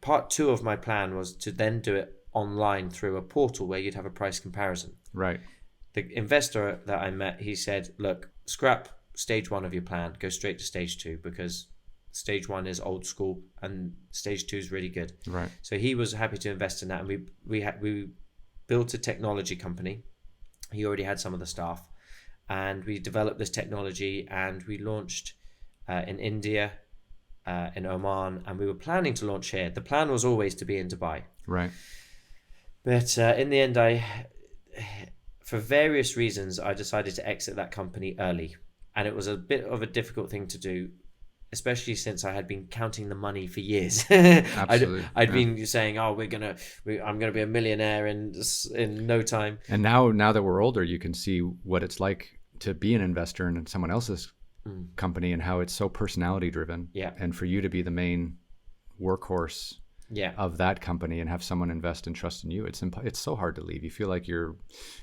Part 2 of my plan was to then do it online through a portal where you'd have a price comparison. Right. The investor that I met, he said, look, scrap stage 1 of your plan, go straight to stage 2, because stage 1 is old school and stage 2 is really good. Right. So he was happy to invest in that, and we built a technology company. He already had some of the staff, and we developed this technology, and we launched in India, in Oman, and we were planning to launch here. The plan was always to be in Dubai. Right. But in the end, for various reasons, I decided to exit that company early. And it was a bit of a difficult thing to do, especially since I had been counting the money for years. Absolutely. I'd been saying, I'm going to be a millionaire in no time. And now that we're older, you can see what it's like to be an investor in someone else's company and how it's so personality driven. Yeah. And for you to be the main workhorse of that company and have someone invest and trust in you, it's so hard to leave. You feel like you're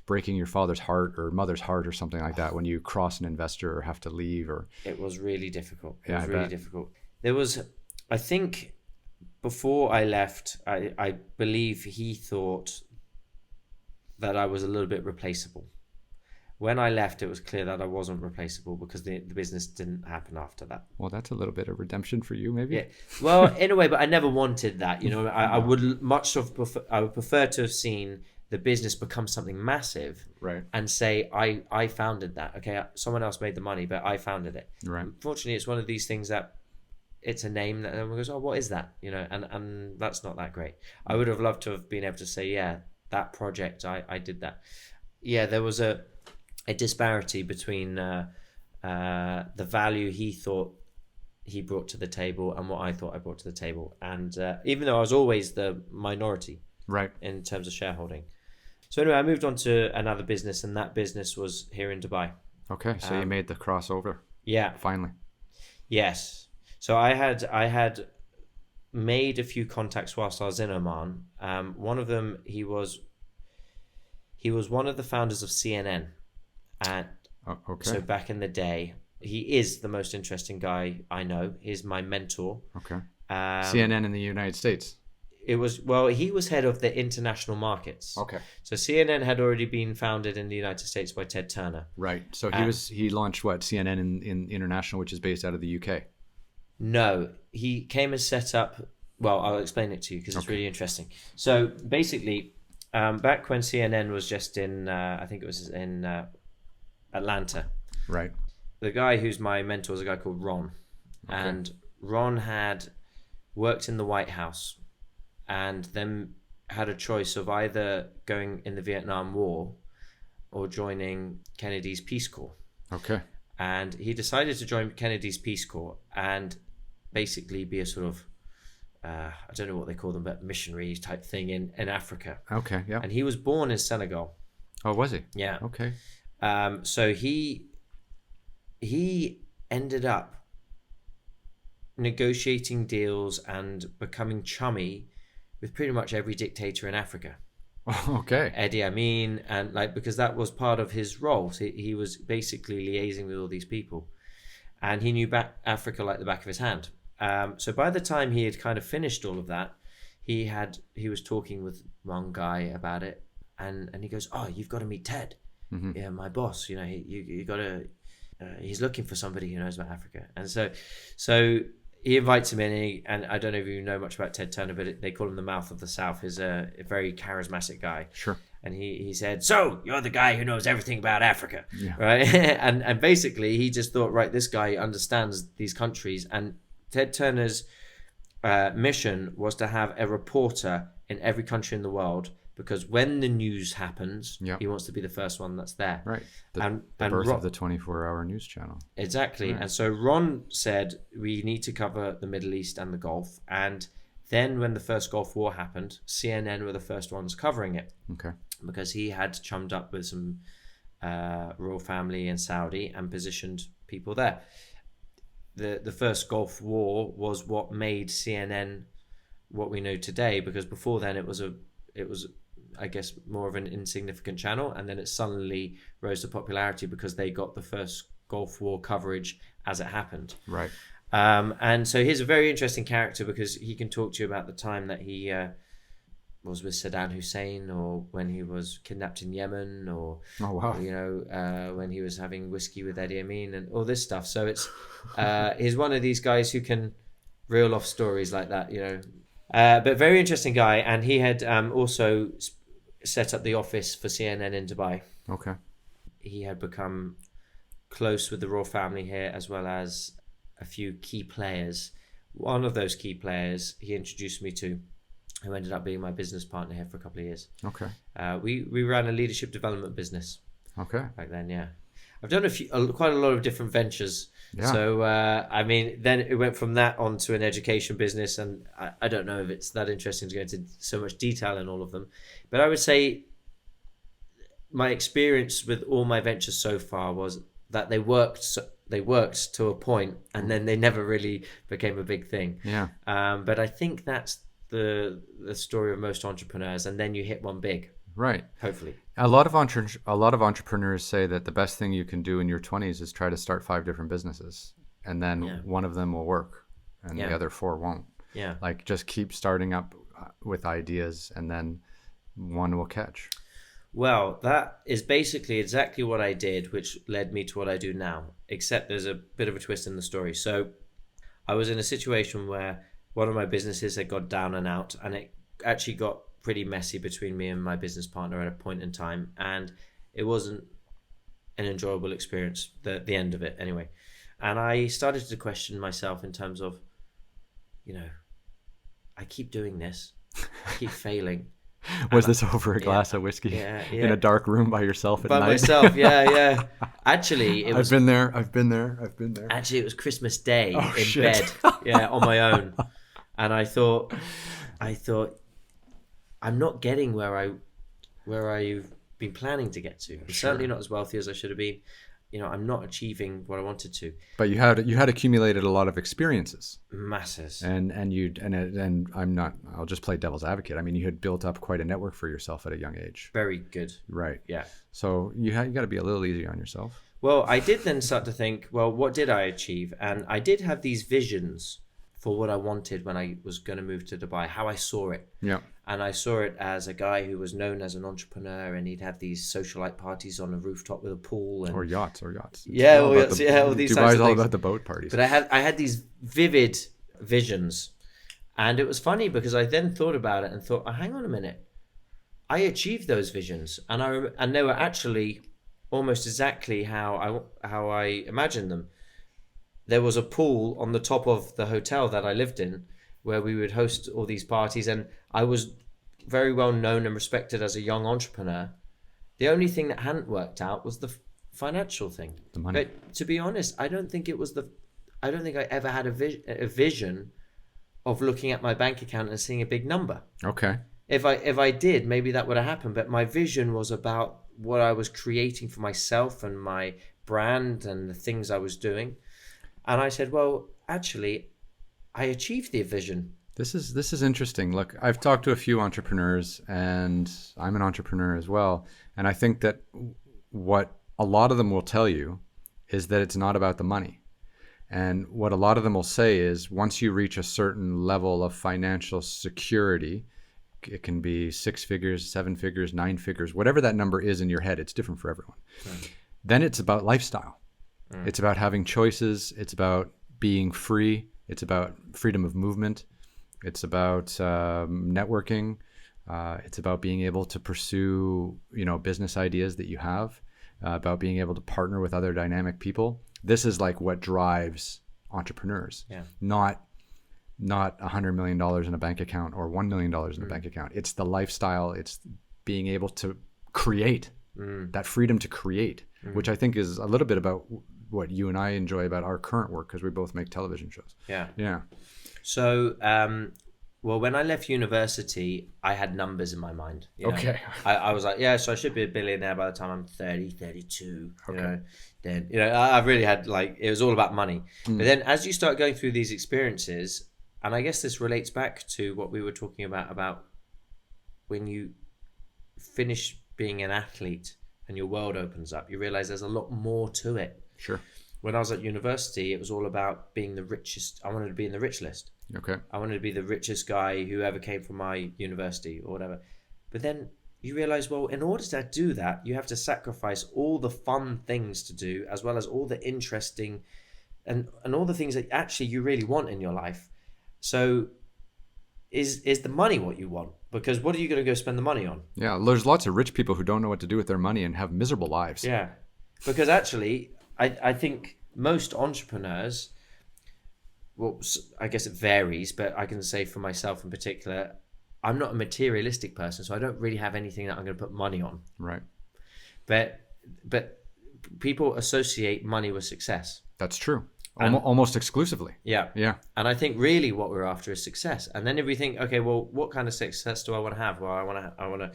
breaking your father's heart or mother's heart or something like that when you cross an investor or have to leave. Or it was really difficult. Difficult. There was, I think, before I left, I believe he thought that I was a little bit replaceable. When I left, it was clear that I wasn't replaceable because the business didn't happen after that. Well, that's a little bit of redemption for you, maybe. Yeah. Well, in a way, but I never wanted that. I would I would prefer to have seen the business become something massive, right? And say I founded that. Okay, someone else made the money, but I founded it. Right. Unfortunately, it's one of these things that it's a name that everyone goes, oh, what is that? And that's not that great. I would have loved to have been able to say, yeah, that project, I did that. Yeah, there was a disparity between the value he thought he brought to the table and what I thought I brought to the table. And even though I was always the minority, right, in terms of shareholding. So anyway, I moved on to another business, and that business was here in Dubai. Okay, so you made the crossover. Yeah. Finally. Yes. So I had made a few contacts whilst I was in Oman. One of them, he was one of the founders of CNN. And okay. So back in the day, he is the most interesting guy I know. He's my mentor. Okay. CNN in the United States. He was head of the international markets. Okay. So CNN had already been founded in the United States by Ted Turner. Right. So he launched CNN in international, which is based out of the UK. No, he came and set up. Well, I'll explain it to you because it's really interesting. So basically, back when CNN was just in, I think it was in Atlanta. Right. The guy who's my mentor is a guy called Ron. Okay. And Ron had worked in the White House and then had a choice of either going in the Vietnam War or joining Kennedy's Peace Corps. Okay. And he decided to join Kennedy's Peace Corps and basically be a sort of, I don't know what they call them, but missionary type thing in Africa. Okay, yeah. And he was born in Senegal. Oh, was he? Yeah. Okay. So he ended up negotiating deals and becoming chummy with pretty much every dictator in Africa. Okay. Idi Amin, and because that was part of his role. So he was basically liaising with all these people. and he knew Africa like the back of his hand. So by the time he had kind of finished all of that, he was talking with one guy about it, and he goes, "Oh, you've got to meet Ted, yeah, my boss. You know, you got to. He's looking for somebody who knows about Africa." And so he invites him in, and I don't know if you know much about Ted Turner, but they call him the Mouth of the South. He's a very charismatic guy. Sure. And he said, "So you're the guy who knows everything about Africa, yeah. right?" and basically he just thought, right, this guy understands these countries. And Ted Turner's mission was to have a reporter in every country in the world, because when the news happens, he wants to be the first one that's there. Right. The birth of the 24-hour news channel. Exactly. Right. And so Ron said, we need to cover the Middle East and the Gulf. And then when the first Gulf War happened, CNN were the first ones covering it. Okay. Because he had chummed up with some royal family in Saudi and positioned people there. The first Gulf War was what made CNN what we know today, because before then it was I guess more of an insignificant channel, and then it suddenly rose to popularity because they got the first Gulf War coverage as it happened. Right. And so he's a very interesting character, because he can talk to you about the time that he was with Saddam Hussein, or when he was kidnapped in Yemen, or when he was having whiskey with Idi Amin, and all this stuff. So it's he's one of these guys who can reel off stories like that, but very interesting guy. And he had also set up the office for CNN in Dubai. Okay. He had become close with the royal family here, as well as a few key players. One of those key players he introduced me to, who ended up being my business partner here for a couple of years. Okay. We ran a leadership development business. Okay. Back then, yeah. I've done quite a lot of different ventures. Yeah. So, then it went from that on to an education business, and I don't know if it's that interesting to go into so much detail in all of them. But I would say my experience with all my ventures so far was that they worked to a point, and then they never really became a big thing. Yeah. But I think that's the story of most entrepreneurs, and then you hit one big. Right. Hopefully. A lot of entrepreneurs say that the best thing you can do in your 20s is try to start 5 different businesses, and then one of them will work and the other 4 won't. Yeah. Like, just keep starting up with ideas, and then one will catch. Well, that is basically exactly what I did, which led me to what I do now, except there's a bit of a twist in the story. So I was in a situation where one of my businesses had got down and out, and it actually got pretty messy between me and my business partner at a point in time, and it wasn't an enjoyable experience, the end of it anyway. And I started to question myself in terms of, I keep doing this, I keep failing. Was this over a glass of whiskey in a dark room by yourself at night? By myself, yeah. Actually, I've been there. Actually, it was Christmas Day in bed, on my own. And I thought, I'm not getting where I've been planning to get to. I'm certainly not as wealthy as I should have been. I'm not achieving what I wanted to. But you had accumulated a lot of experiences. Masses. And I'll just play devil's advocate. I mean, you had built up quite a network for yourself at a young age. Very good. Right. Yeah. So you got to be a little easier on yourself. Well, I did then start to think, well, what did I achieve? And I did have these visions for what I wanted when I was going to move to Dubai, how I saw it. Yeah. And I saw it as a guy who was known as an entrepreneur, and he'd have these socialite parties on a rooftop with a pool. Or yachts. Yeah, all these types of things. Dubai's all about the boat parties. But I had these vivid visions. And it was funny because I then thought about it and thought, oh, hang on a minute. I achieved those visions. And they were actually almost exactly how I imagined them. There was a pool on the top of the hotel that I lived in, where we would host all these parties, and I was very well known and respected as a young entrepreneur. The only thing that hadn't worked out was the financial thing. The money. But to be honest, I don't think I ever had a vision of looking at my bank account and seeing a big number. Okay. If I did, maybe that would have happened. But my vision was about what I was creating for myself and my brand and the things I was doing. And I said, well, actually, I achieved the vision. This is interesting. Look, I've talked to a few entrepreneurs, and I'm an entrepreneur as well. And I think that what a lot of them will tell you is that it's not about the money. And what a lot of them will say is once you reach a certain level of financial security, it can be 6 figures, 7 figures, 9 figures, whatever that number is in your head, it's different for everyone. Then it's about lifestyle. It's about having choices. It's about being free. It's about freedom of movement. It's about networking. It's about being able to pursue, business ideas that you have, about being able to partner with other dynamic people. This is like what drives entrepreneurs, not $100 million in a bank account or $1 million in a bank account. It's the lifestyle. It's being able to create, that freedom to create, which I think is a little bit about what you and I enjoy about our current work, because we both make television shows. Yeah. So, well, when I left university, I had numbers in my mind. Okay. I was like, so I should be a billionaire by the time I'm 30, 32. Then, I really had it was all about money. But then as you start going through these experiences, and I guess this relates back to what we were talking about when you finish being an athlete and your world opens up, you realize there's a lot more to it. Sure. When I was at university, it was all about being the richest. I wanted to be in the rich list. Okay. I wanted to be the richest guy who ever came from my university or whatever. But then you realize, well, in order to do that, you have to sacrifice all the fun things to do, as well as all the interesting and all the things that actually you really want in your life. So is the money what you want? Because what are you going to go spend the money on? Yeah, there's lots of rich people who don't know what to do with their money and have miserable lives. Yeah, because actually, I think most entrepreneurs, well, I guess it varies, but I can say for myself in particular, I'm not a materialistic person, so I don't really have anything that I'm going to put money on. Right. But people associate money with success. That's true. Almost exclusively. Yeah. And I think really what we're after is success. And then if we think, okay, well, what kind of success do I want to have? Well, I want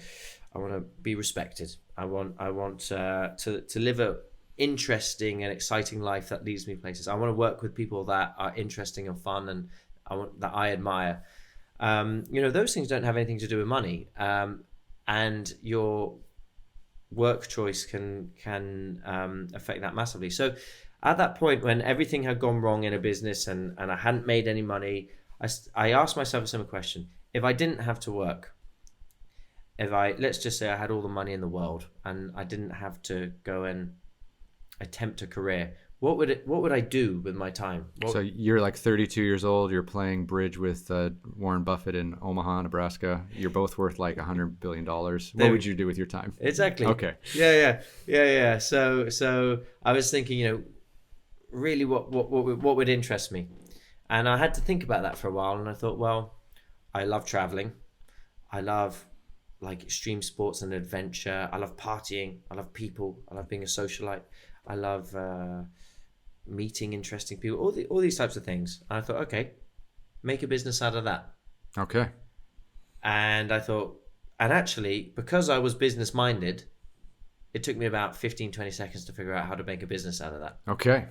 to be respected. I want to live a interesting and exciting life that leads me places. I want to work with people that are interesting and fun, and that I admire. Those things don't have anything to do with money, and your work choice can affect that massively. So at that point, when everything had gone wrong in a business and I hadn't made any money, I asked myself a simple question: if I didn't have to work, let's just say I had all the money in the world and I didn't have to go and attempt a career, what would I do with my time? So you're like 32 years old, you're playing bridge with Warren Buffett in Omaha, Nebraska. You're both worth like $100 billion. What would you do with your time? Exactly. Okay. Yeah. So I was thinking, really what would interest me? And I had to think about that for a while, and I thought, well, I love traveling. I love extreme sports and adventure. I love partying. I love people. I love being a socialite. I love meeting interesting people, all these types of things. And I thought, okay, make a business out of that. Okay. And I thought, and actually, because I was business minded, it took me about 15, 20 seconds to figure out how to make a business out of that. Okay.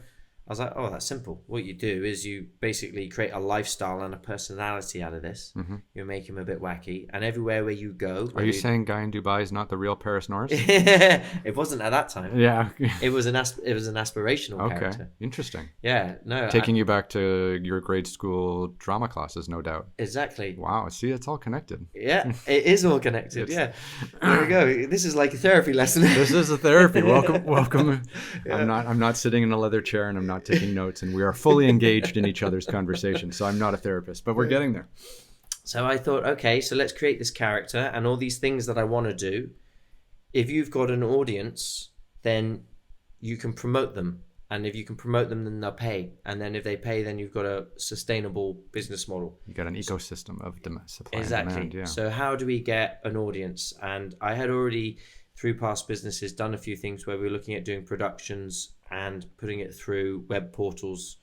I was like, oh, that's simple. What you do is you basically create a lifestyle and a personality out of this. Mm-hmm. You make him a bit wacky. And everywhere where you go... Are you saying Guy in Dubai is not the real Paris Norriss? It wasn't at that time. Yeah. It was an aspirational character. Okay, interesting. Yeah, no. Taking you back to your grade school drama classes, no doubt. Exactly. Wow, see, it's all connected. Yeah, it is all connected, yeah. There we go. This is like a therapy lesson. This is a therapy. Welcome. Yeah. I'm not sitting in a leather chair and I'm not taking notes, and we are fully engaged in each other's conversation. So I'm not a therapist, but we're getting there. So I thought, okay, so let's create this character and all these things that I want to do. If you've got an audience, then you can promote them. And if you can promote them, then they'll pay. And then if they pay, then you've got a sustainable business model. You got an ecosystem of supply exactly. and demand. Yeah. So how do we get an audience? And I had already, through past businesses, done a few things where we were looking at doing productions and putting it through web portals,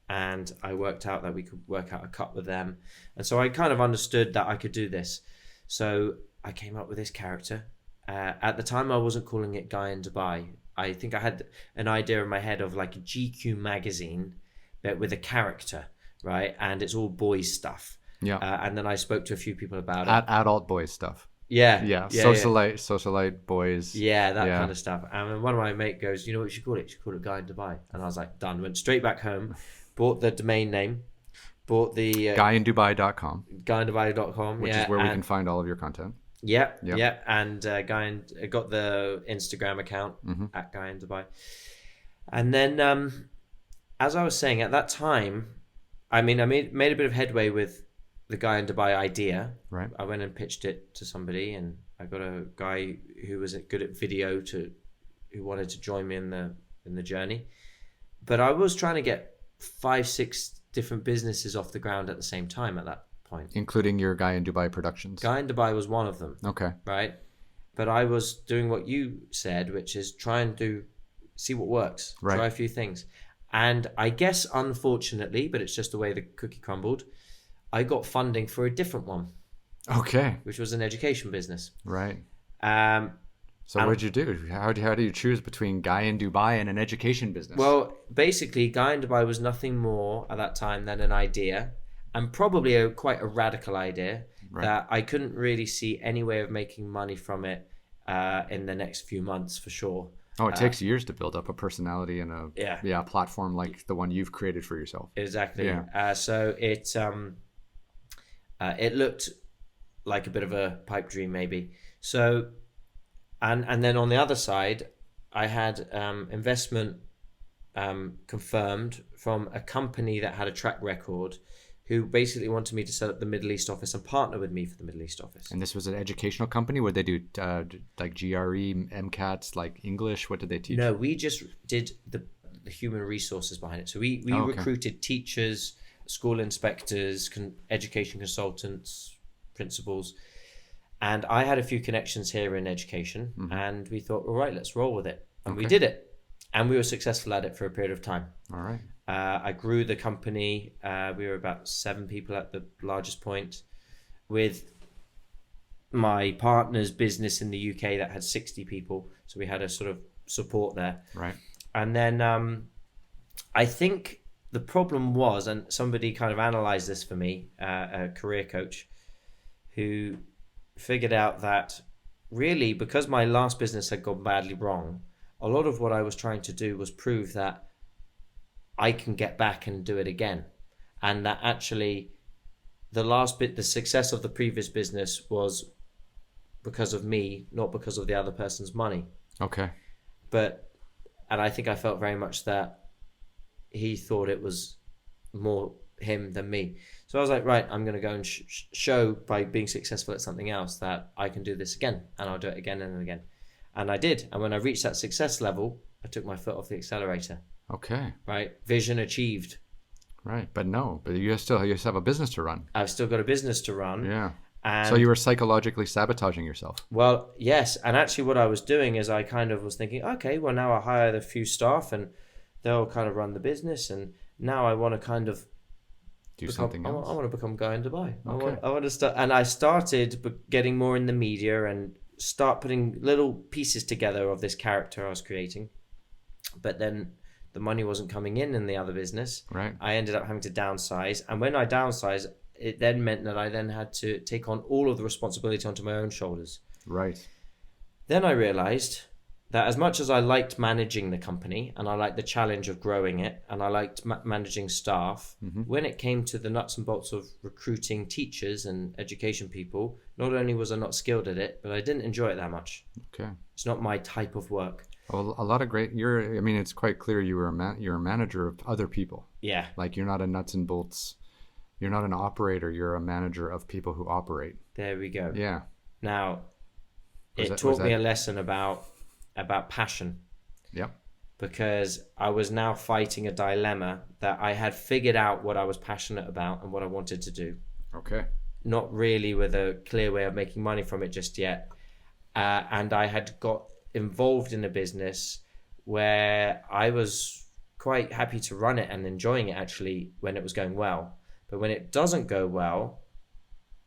and I worked out that we could work out a cut with them, and so I kind of understood that I could do this. So I came up with this character. At the time I wasn't calling it Guy in Dubai. I think I had an idea in my head of like a GQ magazine but with a character, right? And it's all boys stuff. Yeah. And then I spoke to a few people about it. Adult boys stuff. Yeah. Socialite boys. Yeah, that kind of stuff. And one of my mate goes, you know what you should call it? You should call it Guy in Dubai. And I was like, done. Went straight back home, bought the domain name, bought the guyindubai.com, guyindubai.com, which is where we can find all of your content. Yeah, and got the Instagram account at Guy in Dubai. And then, as I was saying, at that time, I mean, I made a bit of headway with the Guy in Dubai idea. Right. I went and pitched it to somebody, and I got a guy who was good at video who wanted to join me in the journey. But I was trying to get 5-6 different businesses off the ground at the same time at that point, including your Guy in Dubai Productions. Guy in Dubai was one of them. Okay. Right. But I was doing what you said, which is try and see what works. Right. Try a few things. And I guess, unfortunately, but it's just the way the cookie crumbled, I got funding for a different one. Okay. Which was an education business. Right. So what did you do? How do you choose between Guy in Dubai and an education business? Well, basically, Guy in Dubai was nothing more at that time than an idea, and probably quite a radical idea, that I couldn't really see any way of making money from it in the next few months, for sure. Oh, it takes years to build up a personality and a platform like the one you've created for yourself. Exactly. Yeah. So it looked like a bit of a pipe dream, maybe. So, and then on the other side, I had investment confirmed from a company that had a track record, who basically wanted me to set up the Middle East office and partner with me for the Middle East office. And this was an educational company where they do like GRE, MCATs, like English? What did they teach? No, we just did the human resources behind it. So we recruited teachers, school inspectors, education consultants, principals. And I had a few connections here in education, and we thought, all right, let's roll with it. And we did it. And we were successful at it for a period of time. All right. I grew the company. We were about 7 people at the largest point, with my partner's business in the UK that had 60 people. So we had a sort of support there. Right. And then I think the problem was, and somebody kind of analyzed this for me, a career coach, who figured out that really, because my last business had gone badly wrong, a lot of what I was trying to do was prove that I can get back and do it again. And that actually the success of the previous business was because of me, not because of the other person's money. Okay. And I think I felt very much that he thought it was more him than me. So I was like, right, I'm going to go and show by being successful at something else that I can do this again, and I'll do it again and again. And I did. And when I reached that success level, I took my foot off the accelerator. Okay. Right. Vision achieved. Right. But you still have a business to run. I've still got a business to run. Yeah. And so you were psychologically sabotaging yourself. Well, yes. And actually what I was doing is I kind of was thinking, okay, well, now I hired a few staff and they'll kind of run the business. And now I want to kind of something else. I want to become Guy in Dubai. Okay. I want to start. And I started getting more in the media and start putting little pieces together of this character I was creating. But then the money wasn't coming in the other business. Right. I ended up having to downsize. And when I downsized, it then meant that I then had to take on all of the responsibility onto my own shoulders. Right. Then I realized that as much as I liked managing the company and I liked the challenge of growing it and I liked managing staff, when it came to the nuts and bolts of recruiting teachers and education people, not only was I not skilled at it, but I didn't enjoy it that much. Okay. It's not my type of work. Well, a lot of it's quite clear you're a manager of other people. Yeah. Like you're not a nuts and bolts. You're not an operator. You're a manager of people who operate. There we go. Yeah. Now, it taught me a lesson about passion. Yep. Because I was now fighting a dilemma that I had figured out what I was passionate about and what I wanted to do. Okay. Not really with a clear way of making money from it just yet. And I had got involved in a business where I was quite happy to run it and enjoying it actually when it was going well. But when it doesn't go well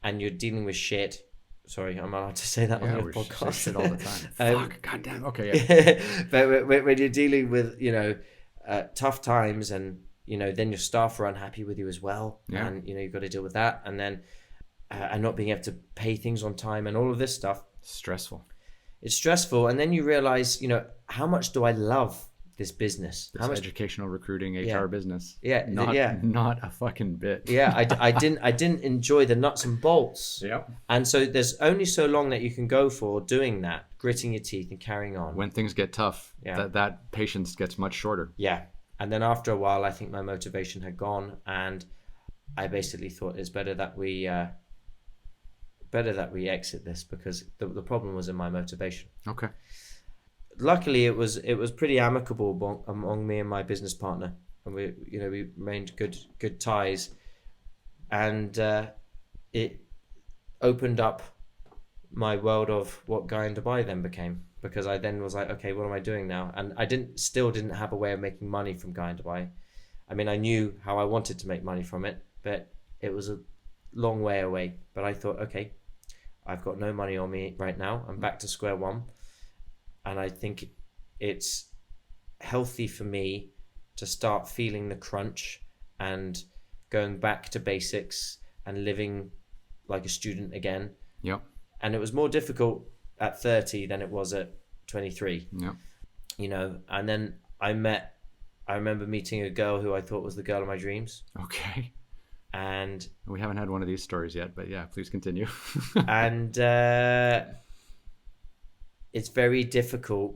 and you're dealing with shit, sorry, I'm allowed to say that on your podcast. Shit all the time. Fuck, goddamn. Okay. Yeah. But when you're dealing with, tough times and, then your staff are unhappy with you as well. Yeah. And, you've got to deal with that. And then, and not being able to pay things on time and all of this stuff. Stressful. It's stressful. And then you realize, how much do I love this business. This educational recruiting HR business. Yeah. Not a fucking bit. Yeah. I didn't enjoy the nuts and bolts. Yeah. And so there's only so long that you can go for doing that, gritting your teeth and carrying on. When things get tough, that patience gets much shorter. Yeah. And then after a while, I think my motivation had gone, and I basically thought it's better that we exit this, because the problem was in my motivation. Okay. Luckily, it was pretty amicable among me and my business partner, and we remained good ties, and it opened up my world of what Guy in Dubai then became, because I then was like, okay, what am I doing now? And I still didn't have a way of making money from Guy in Dubai. I mean, I knew how I wanted to make money from it, but it was a long way away. But I thought, okay, I've got no money on me right now. I'm back to square one. And I think it's healthy for me to start feeling the crunch and going back to basics and living like a student again. Yep. And it was more difficult at 30 than it was at 23. Yep. And then I remember meeting a girl who I thought was the girl of my dreams. Okay. And we haven't had one of these stories yet, but yeah, please continue. And it's very difficult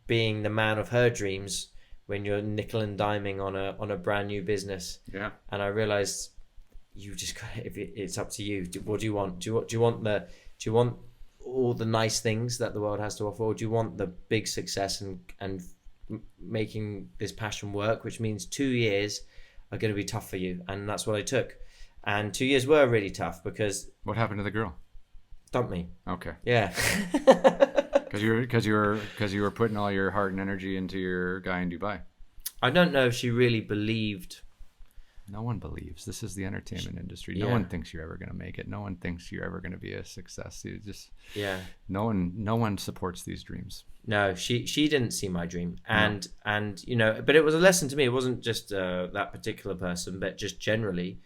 being the man of her dreams when you're nickel and diming on a brand new business. Yeah. And I realized it's up to you. What do you want? Do you want all the nice things that the world has to offer, or do you want the big success and making this passion work, which means 2 years are going to be tough for you? And that's what I took. And 2 years were really tough because... What happened to the girl? Dumped me. Okay. Yeah. Because you were putting all your heart and energy into your Guy in Dubai. I don't know if she really believed. No one believes. This is the entertainment industry. No one thinks you're ever going to make it. No one thinks you're ever going to be a success. You just No one supports these dreams. No, she didn't see my dream, and but it was a lesson to me. It wasn't just that particular person, but just generally.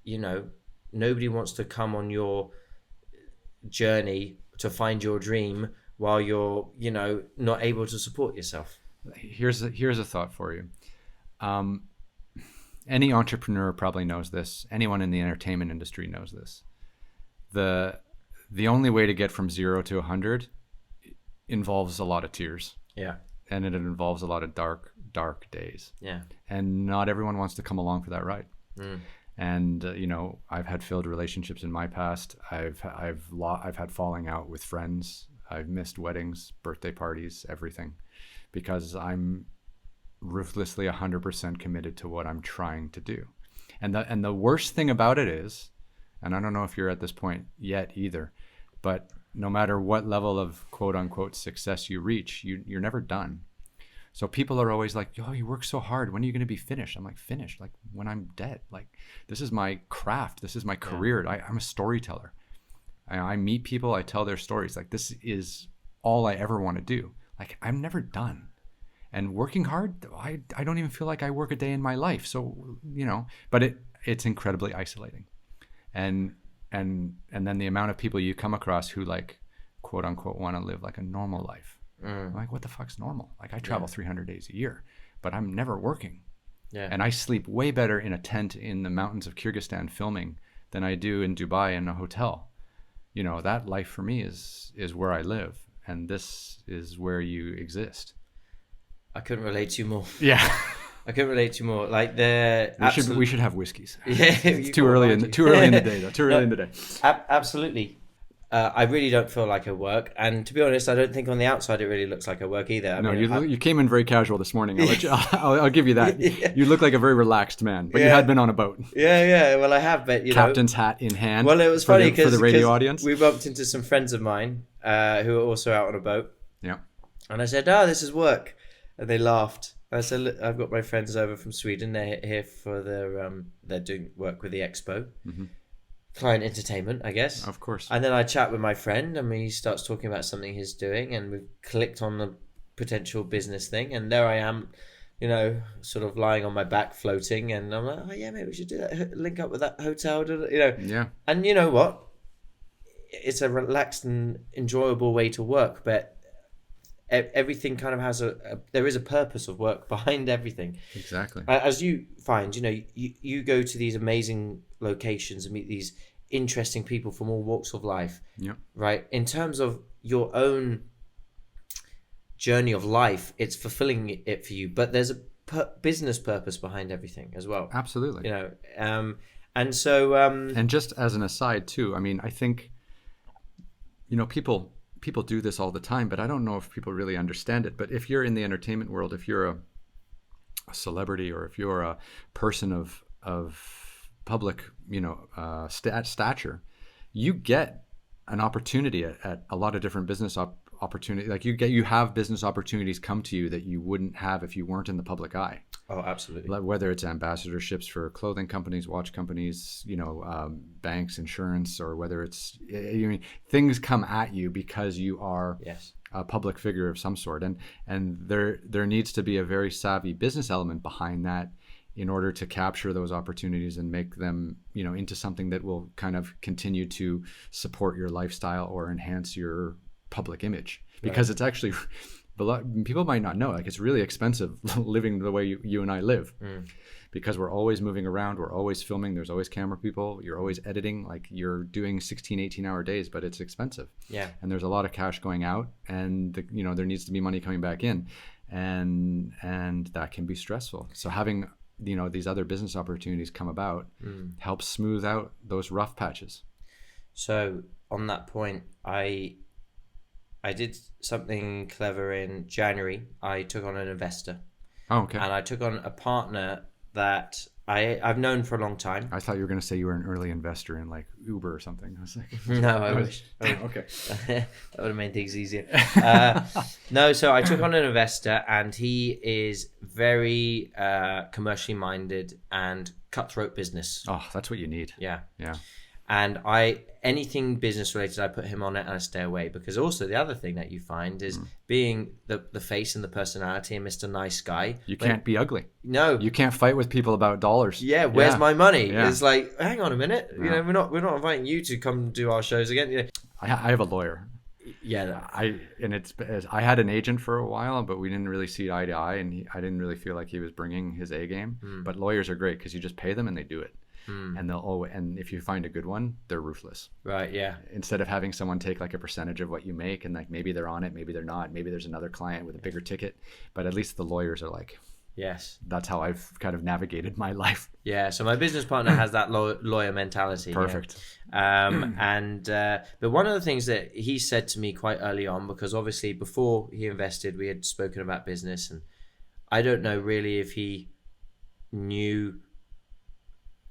Yeah. Nobody wants to come on your journey to find your dream while you're not able to support yourself. Here's a thought for you. Any entrepreneur probably knows this. Anyone in the entertainment industry knows this. The only way to get from 0 to 100 involves a lot of tears. Yeah. And it involves a lot of dark days. Yeah. And not everyone wants to come along for that ride. Mm. And I've had failed relationships in my past. I've had falling out with friends. I've missed weddings, birthday parties, everything, because I'm ruthlessly 100% committed to what I'm trying to do. And the worst thing about it is, and I don't know if you're at this point yet either, but no matter what level of quote unquote success you reach, you're never done. So people are always like, "Oh, you work so hard. When are you going to be finished?" I'm like, "Finished? Like when I'm dead. Like this is my craft. This is my career. I'm a storyteller. I meet people. I tell their stories. Like this is all I ever want to do. Like I'm never done. And working hard, I don't even feel like I work a day in my life. So but it's incredibly isolating. And then the amount of people you come across who like quote unquote want to live like a normal life. I'm like, what the fuck's normal? Like I travel 300 days a year, but I'm never working. Yeah. And I sleep way better in a tent in the mountains of Kyrgyzstan filming than I do in Dubai in a hotel. That life for me is where I live, and this is where you exist. I couldn't relate to you more. Yeah. I couldn't relate to you more. Like we should have whiskeys. Yeah, it's too early in the day though. Too early in the day. Absolutely. I really don't feel like I work, and to be honest, I don't think on the outside it really looks like I work either. You came in very casual this morning. I'll give you that. Yeah. You look like a very relaxed man, but you had been on a boat. Yeah. Well, I have, but captain's hat in hand. Well, it was funny because for the radio audience, we bumped into some friends of mine who were also out on a boat. Yeah. And I said, "Oh, this is work," and they laughed. I said, "Look, I've got my friends over from Sweden. They're here for they're doing work with the expo." Mm-hmm. Client entertainment, I guess. Of course. And then I chat with my friend, and he starts talking about something he's doing, and we've clicked on the potential business thing, and there I am, sort of lying on my back floating, and I'm like, "Oh yeah, maybe we should do that, link up with that hotel," Yeah. And you know what? It's a relaxed and enjoyable way to work, but everything kind of has there is a purpose of work behind everything. Exactly. As you find, you go to these amazing locations and meet these interesting people from all walks of life. Yeah. Right. In terms of your own journey of life, it's fulfilling it for you, but there's a business purpose behind everything as well. Absolutely. And so and just as an aside too, I mean, I think people do this all the time, but I don't know if people really understand it. But if you're in the entertainment world, if you're a celebrity, or if you're a person of public stature, you get an opportunity at a lot of different business opportunity. Like you have business opportunities come to you that you wouldn't have if you weren't in the public eye. Oh, absolutely. Whether it's ambassadorships for clothing companies, watch companies, banks, insurance, or whether it's things come at you because you are a public figure of some sort, and there needs to be a very savvy business element behind that in order to capture those opportunities and make them into something that will kind of continue to support your lifestyle or enhance your public image. Because it's actually, people might not know, like it's really expensive living the way you and I live, because we're always moving around, we're always filming, there's always camera people, you're always editing, like you're doing 16, 18-hour days, but it's expensive. Yeah. And there's a lot of cash going out, and there needs to be money coming back in, and that can be stressful. So having these other business opportunities come about helps smooth out those rough patches. So on that point, I did something clever in January. I took on an investor. Oh, okay. And I took on a partner that I've known for a long time. I thought you were going to say you were an early investor in like Uber or something. I was like, no, I wish. Oh, okay. That would have made things easier. No, so I took on an investor, and he is very commercially minded and cutthroat business. Oh, that's what you need. Yeah. Yeah. And anything business related, I put him on it and I stay away, because also the other thing that you find is being the face and the personality and Mr. Nice Guy. You can't be ugly. No. You can't fight with people about dollars. Yeah. Where's my money? Yeah. It's like, hang on a minute. Yeah. We're not inviting you to come do our shows again. I have a lawyer. Yeah. I had an agent for a while, but we didn't really see eye to eye, and I didn't really feel like he was bringing his A game. But lawyers are great because you just pay them and they do it. And and if you find a good one, they're ruthless. Right. Yeah. Instead of having someone take like a percentage of what you make, and like maybe they're on it, maybe they're not, maybe there's another client with a bigger ticket, but at least the lawyers are like, yes, that's how I've kind of navigated my life. Yeah. So my business partner has that lawyer mentality. Perfect. But one of the things that he said to me quite early on, because obviously before he invested, we had spoken about business, and I don't know really if he knew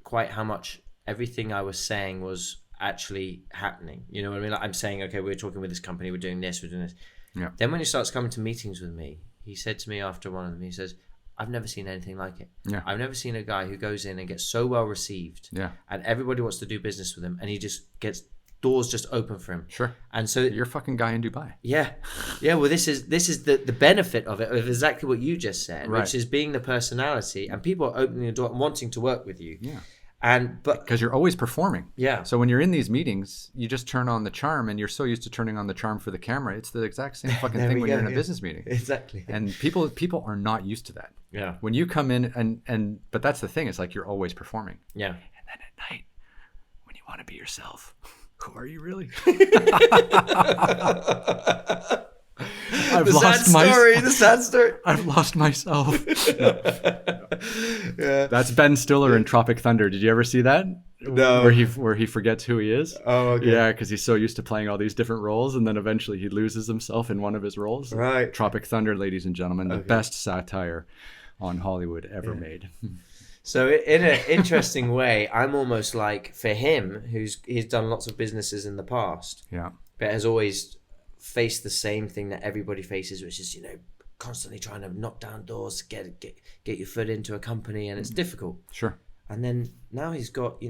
quite how much everything I was saying was actually happening. You know what I mean? Like I'm saying, okay, we're talking with this company, we're doing this, we're doing this. Yeah. Then when he starts coming to meetings with me, he said to me after one of them, he says, I've never seen anything like it. Yeah. I've never seen a guy who goes in and gets so well received. Yeah. And everybody wants to do business with him, and he just gets doors just open for him. Sure. And so you're a fucking guy in Dubai. Yeah. Yeah. Well, this is the benefit of it, of exactly what you just said, right, which is being the personality, and people are opening the door and wanting to work with you. Yeah. But because you're always performing. Yeah. So when you're in these meetings, you just turn on the charm, and you're so used to turning on the charm for the camera. It's the exact same fucking thing when you're in a business meeting. Exactly. And people are not used to that. Yeah. When you come in but that's the thing, it's like you're always performing. Yeah. And then at night, when you want to be yourself, who are you really? The sad story. I've lost myself. No. Yeah. That's Ben Stiller in Tropic Thunder. Did you ever see that? No. Where he forgets who he is. Oh, okay. Yeah, because he's so used to playing all these different roles, and then eventually he loses himself in one of his roles. Right. Tropic Thunder, ladies and gentlemen, the best satire on Hollywood ever made. So in an interesting way, I'm almost like, for him, he's done lots of businesses in the past. Yeah. But has always faced the same thing that everybody faces, which is, constantly trying to knock down doors, get your foot into a company, and it's difficult. Sure. And then now he's got,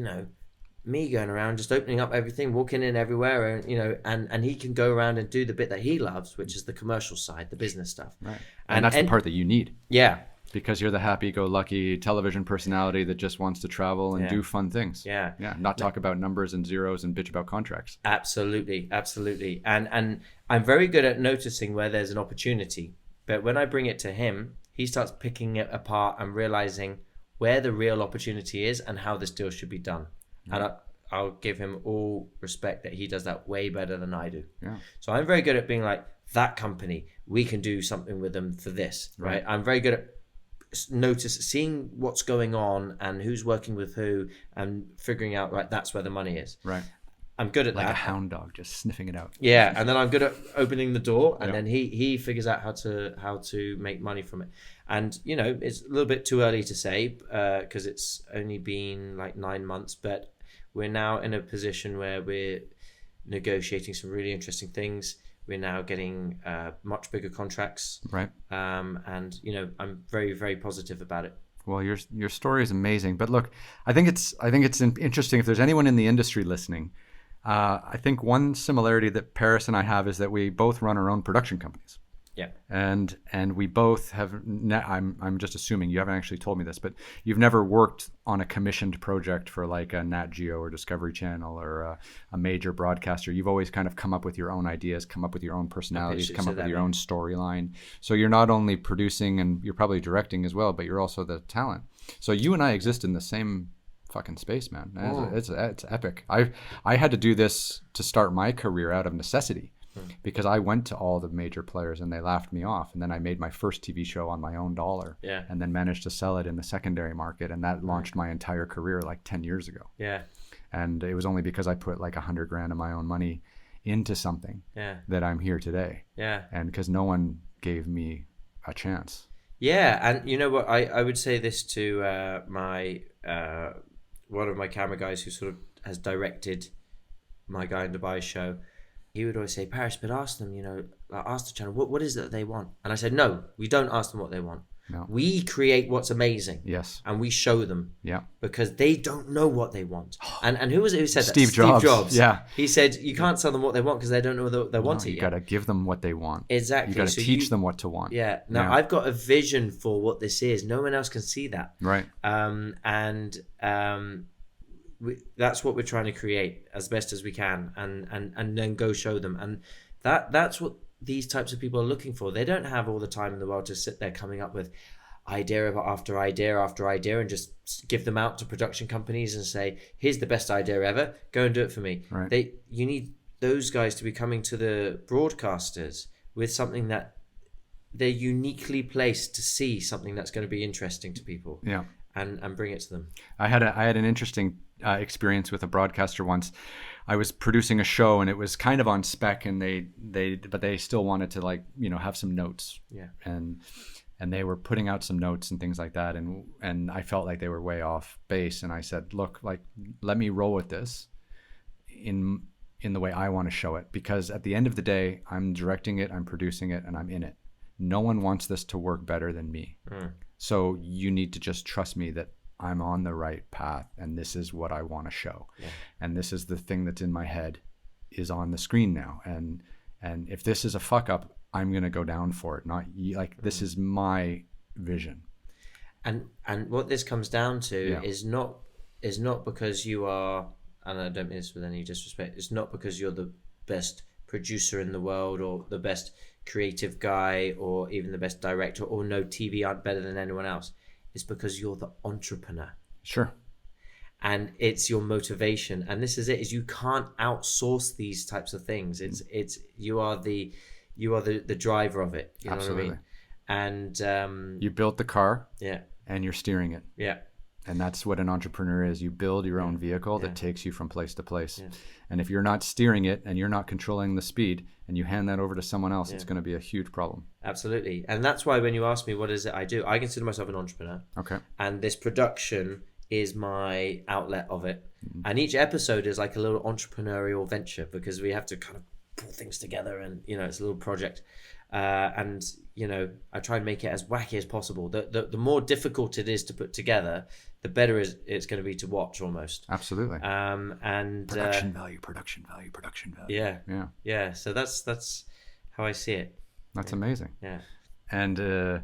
me going around just opening up everything, walking in everywhere, and he can go around and do the bit that he loves, which is the commercial side, the business stuff. Right. And that's the part that you need. Yeah. Because you're the happy-go-lucky television personality that just wants to travel and do fun things. Yeah. Not talk about numbers and zeros and bitch about contracts. Absolutely. And I'm very good at noticing where there's an opportunity. But when I bring it to him, he starts picking it apart and realizing where the real opportunity is and how this deal should be done. And I'll give him all respect that he does that way better than I do. Yeah. So I'm very good at being like, that company, we can do something with them for this, right? I'm very good at seeing what's going on and who's working with who and figuring out, right, that's where the money is. Right. I'm good at like that. Like a hound dog, just sniffing it out. Yeah, and then I'm good at opening the door, and then he figures out how to make money from it. And it's a little bit too early to say because it's only been like 9 months, but we're now in a position where we're negotiating some really interesting things. We're now getting much bigger contracts, right? And I'm very, very positive about it. Well, your story is amazing, but look, I think it's interesting if there's anyone in the industry listening. I think one similarity that Paris and I have is that we both run our own production companies. Yeah. And we both have. I'm just assuming you haven't actually told me this, but you've never worked on a commissioned project for like a Nat Geo or Discovery Channel or a major broadcaster. You've always kind of come up with your own ideas, come up with your own personalities, come up with your own storyline. So you're not only producing and you're probably directing as well, but you're also the talent. So you and I exist in the same fucking space, man. It's epic. I had to do this to start my career out of necessity. Because I went to all the major players and they laughed me off, and then I made my first TV show on my own dollar, and then managed to sell it in the secondary market, and that launched my entire career like 10 years ago. Yeah, and it was only because I put like $100,000 of my own money into something that I'm here today. Yeah, and because no one gave me a chance. Yeah, and you know what? I would say this to my one of my camera guys who sort of has directed my Guy in Dubai show. He would always say, Paris, but ask them, ask the channel, what is it that they want? And I said, no, we don't ask them what they want. No. We create what's amazing. Yes. And we show them. Yeah. Because they don't know what they want. And who was it who said that? Steve Jobs. Yeah. He said, you can't tell them what they want because they don't know what they want. You got to give them what they want. Exactly. You got to teach them what to want. Yeah. Now, I've got a vision for what this is. No one else can see that. Right. That's what we're trying to create as best as we can, and then go show them. And that's what these types of people are looking for. They don't have all the time in the world to sit there coming up with idea after idea after idea and just give them out to production companies and say, here's the best idea ever, go and do it for me. Right. You need those guys to be coming to the broadcasters with something that they're uniquely placed to see, something that's going to be interesting to people. Yeah. And bring it to them. I had an interesting experience with a broadcaster once. I was producing a show and it was kind of on spec, and they still wanted to have some notes. Yeah. And they were putting out some notes and things like that, and I felt like they were way off base, and I said, look, let me roll with this in the way I want to show it, because at the end of the day, I'm directing it, I'm producing it, and I'm in it. No one wants this to work better than me. So you need to just trust me that I'm on the right path, and this is what I want to show. Yeah. And this is the thing that's in my head is on the screen now. And if this is a fuck up, I'm going to go down for it. Not this is my vision. And what this comes down to is not because you are, and I don't mean this with any disrespect, it's not because you're the best producer in the world or the best creative guy or even the best director or no TV aren't better than anyone else. It's because you're the entrepreneur. Sure. And it's your motivation. And this is it, is you can't outsource these types of things. It's you are the driver of it. You know Absolutely. What I mean? And you built the car. Yeah. And you're steering it. Yeah. And that's what an entrepreneur is. You build your own vehicle that takes you from place to place. Yeah. And if you're not steering it and you're not controlling the speed and you hand that over to someone else, it's going to be a huge problem. Absolutely. And that's why when you ask me what is it I do, I consider myself an entrepreneur. Okay. And this production is my outlet of it. Mm-hmm. And each episode is like a little entrepreneurial venture because we have to kind of pull things together and, it's a little project. And I try and make it as wacky as possible. The more difficult it is to put together, the better it's going to be to watch almost. Absolutely. And production value. Yeah. So that's how I see it. That's amazing. Yeah. And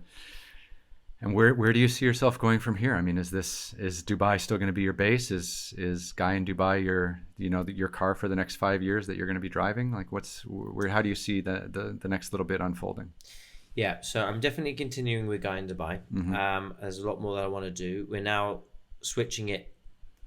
And where do you see yourself going from here? I mean, is Dubai still going to be your base? Is Guy in Dubai your car for the next 5 years that you're going to be driving? Like, how do you see the next little bit unfolding? Yeah, so I'm definitely continuing with Guy in Dubai. There's a lot more that I want to do. We're now switching it.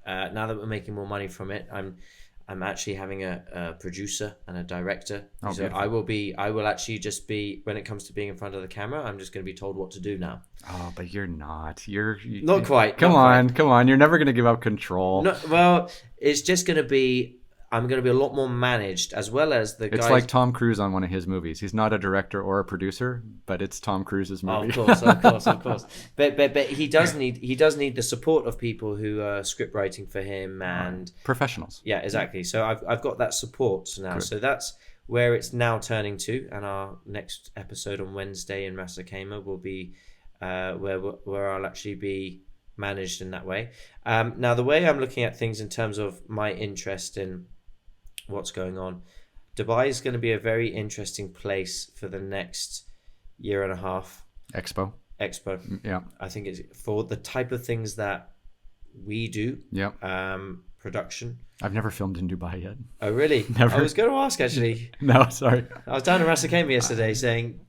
Now that we're making more money from it, I'm actually having a producer and a director. Oh, so beautiful. I will actually just be, when it comes to being in front of the camera, I'm just going to be told what to do now. Oh, but you're not. Not quite. Come on. You're never going to give up control. No, well, it's just going to be, I'm going to be a lot more managed, as well as the guys. It's like Tom Cruise on one of his movies. He's not a director or a producer, but it's Tom Cruise's movie. Oh, of course. But he does need the support of people who are script writing for him and professionals. Yeah, exactly. So I've got that support now. Good. So that's where it's now turning to, and our next episode on Wednesday in Ras Al Khaimah will be where I'll actually be managed in that way. Now, the way I'm looking at things in terms of my interest in what's going on, Dubai is going to be a very interesting place for the next year and a half. Expo. Yeah. I think it's for the type of things that we do. Yeah. Production. I've never filmed in Dubai yet. Oh, really? Never. I was going to ask, actually. No, sorry. I was down in Ras Al Khaimah yesterday saying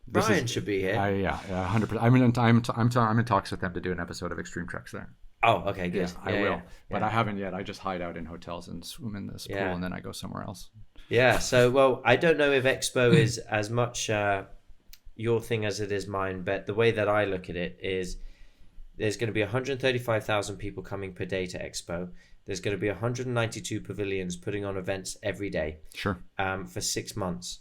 Brian should be here. Yeah, 100%. I'm in talks with them to do an episode of Extreme Treks there. Oh, okay, good. Yeah, I will, but I haven't yet. I just hide out in hotels and swim in this pool, and then I go somewhere else. Yeah. So, well, I don't know if Expo is as much your thing as it is mine, but the way that I look at it is there's going to be 135,000 people coming per day to Expo. There's going to be 192 pavilions putting on events every day. Sure. For 6 months.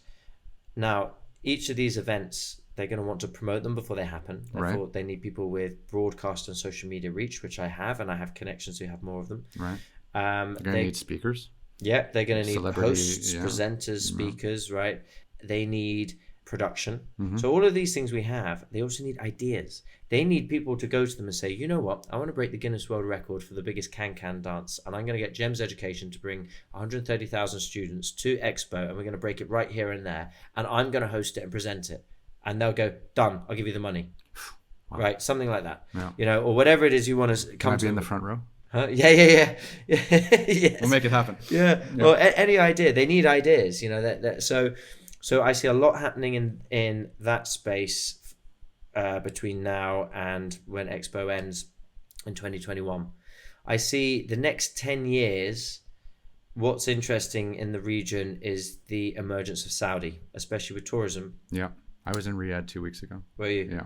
Now, each of these events, they're going to want to promote them before they happen. Therefore, they need people with broadcast and social media reach, which I have, and I have connections who have more of them. Right. They're going to need speakers. Yeah, they're going to need hosts, presenters, speakers, right? They need production. So all of these things we have, they also need ideas. They need people to go to them and say, you know what, I want to break the Guinness World Record for the biggest can dance, and I'm going to get Gems Education to bring 130,000 students to Expo, and we're going to break it right here and there, and I'm going to host it and present it. And they'll go, done, I'll give you the money. Wow. Right, something like that. Yeah. Or whatever it is you want to come to. Can I be in the front row? Huh? Yeah. Yes. We'll make it happen. Yeah. Well, any idea. They need ideas, So I see a lot happening in that space between now and when Expo ends in 2021. I see the next 10 years, what's interesting in the region is the emergence of Saudi, especially with tourism. Yeah. I was in Riyadh 2 weeks ago. Were you? Yeah.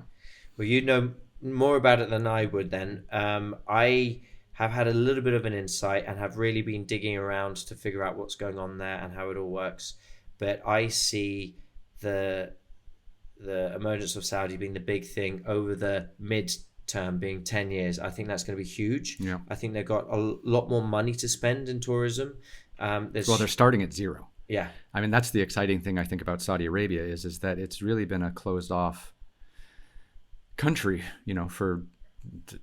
Well, you know more about it than I would then. I have had a little bit of an insight and have really been digging around to figure out what's going on there and how it all works. But I see the emergence of Saudi being the big thing over the mid-term, being 10 years. I think that's going to be huge. Yeah. I think they've got a lot more money to spend in tourism. They're starting at zero. Yeah. I mean, that's the exciting thing I think about Saudi Arabia is that it's really been a closed off country, for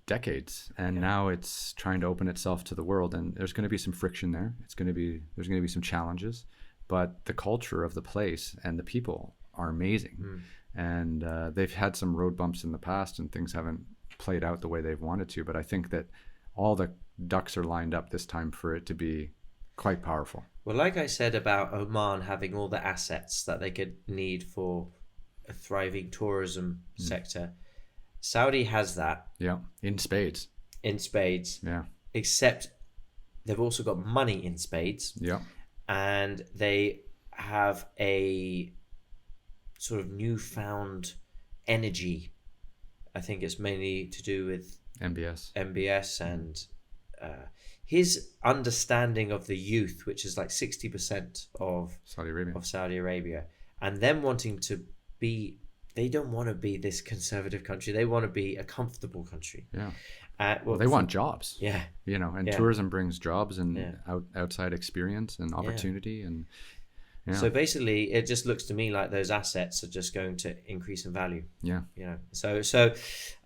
decades. And now it's trying to open itself to the world. And there's going to be some friction there. There's going to be some challenges. But the culture of the place and the people are amazing. And they've had some road bumps in the past and things haven't played out the way they've wanted to. But I think that all the ducks are lined up this time for it to be quite powerful. Well, like I said about Oman having all the assets that they could need for a thriving tourism sector, Saudi has that. Yeah, in spades. Yeah. Except they've also got money in spades. Yeah. And they have a sort of newfound energy. I think it's mainly to do with MBS and his understanding of the youth, which is like 60% of Saudi Arabia, and them wanting to be. They don't want to be this conservative country. They want to be a comfortable country. Yeah. They want jobs. Yeah. And tourism brings jobs and outside experience and opportunity. And so basically, it just looks to me like those assets are just going to increase in value. Yeah. So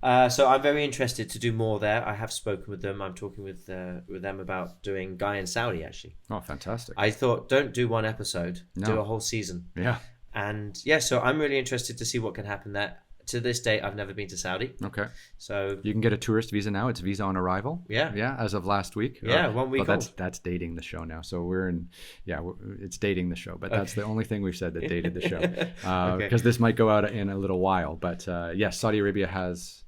I'm very interested to do more there. I have spoken with them. I'm talking with them about doing Guy in Saudi, actually. Oh, fantastic. I thought, don't do one episode. No. Do a whole season. Yeah. And so I'm really interested to see what can happen there. to this day, I've never been to Saudi. Okay. So you can get a tourist visa now. It's visa on arrival. Yeah. Yeah, as of last week. 1 week old. That's dating the show now. So it's dating the show. But that's the only thing we've said that dated the show. Because this might go out in a little while. But yes, Saudi Arabia has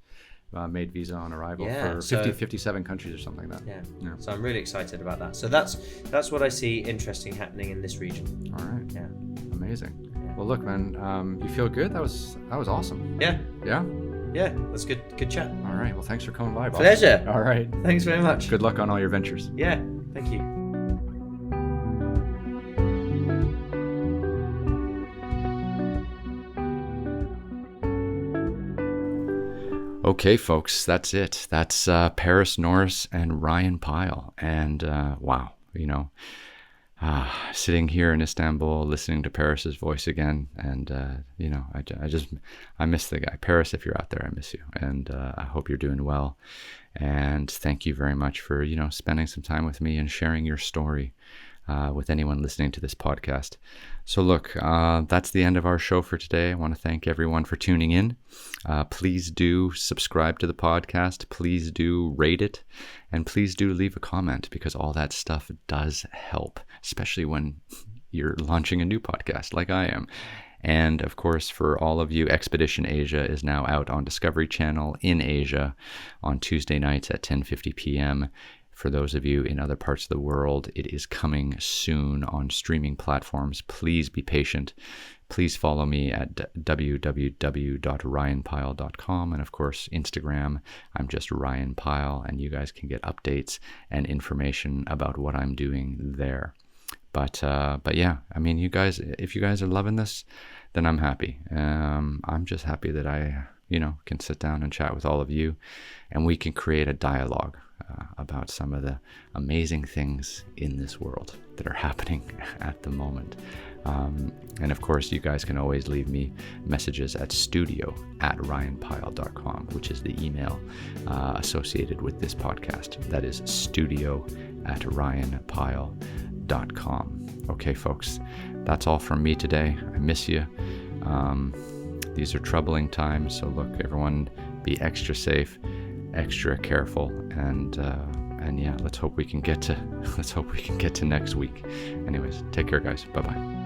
made visa on arrival for 57 countries or something like that. Yeah. So I'm really excited about that. So that's what I see interesting happening in this region. All right. Yeah. Amazing. Yeah. Well, look, man, you feel good? That was awesome. Yeah. Yeah? Yeah, that's good chap. All right. Well, thanks for coming by, boss. Pleasure. All right. Thanks very much. Good luck on all your ventures. Yeah. Thank you. Okay, folks, that's it. That's Paris Norriss and Ryan Pyle. And wow, sitting here in Istanbul, listening to Paris's voice again. And, I miss the guy. Paris, if you're out there, I miss you. And I hope you're doing well. And thank you very much for, spending some time with me and sharing your story with anyone listening to this podcast. So look, that's the end of our show for today. I want to thank everyone for tuning in. Please do subscribe to the podcast. Please do rate it. And please do leave a comment, because all that stuff does help, especially when you're launching a new podcast like I am. And of course, for all of you, Expedition Asia is now out on Discovery Channel in Asia on Tuesday nights at 10:50 p.m. For those of you in other parts of the world, it is coming soon on streaming platforms. Please be patient. Please follow me at www.ryanpyle.com. And of course, Instagram, I'm just Ryan Pyle, and you guys can get updates and information about what I'm doing there. But yeah, I mean, you guys, if you guys are loving this, then I'm happy. I'm just happy that I, can sit down and chat with all of you, and we can create a dialogue about some of the amazing things in this world that are happening at the moment. And of course, you guys can always leave me messages at studio@ryanpyle.com, which is the email associated with this podcast. That is studio@ryanpyle.com. Okay, folks, that's all from me today. I miss you. These are troubling times, so look, everyone, be extra safe, extra careful, and yeah, let's hope we can get to next week. Anyways, take care, guys. Bye-bye.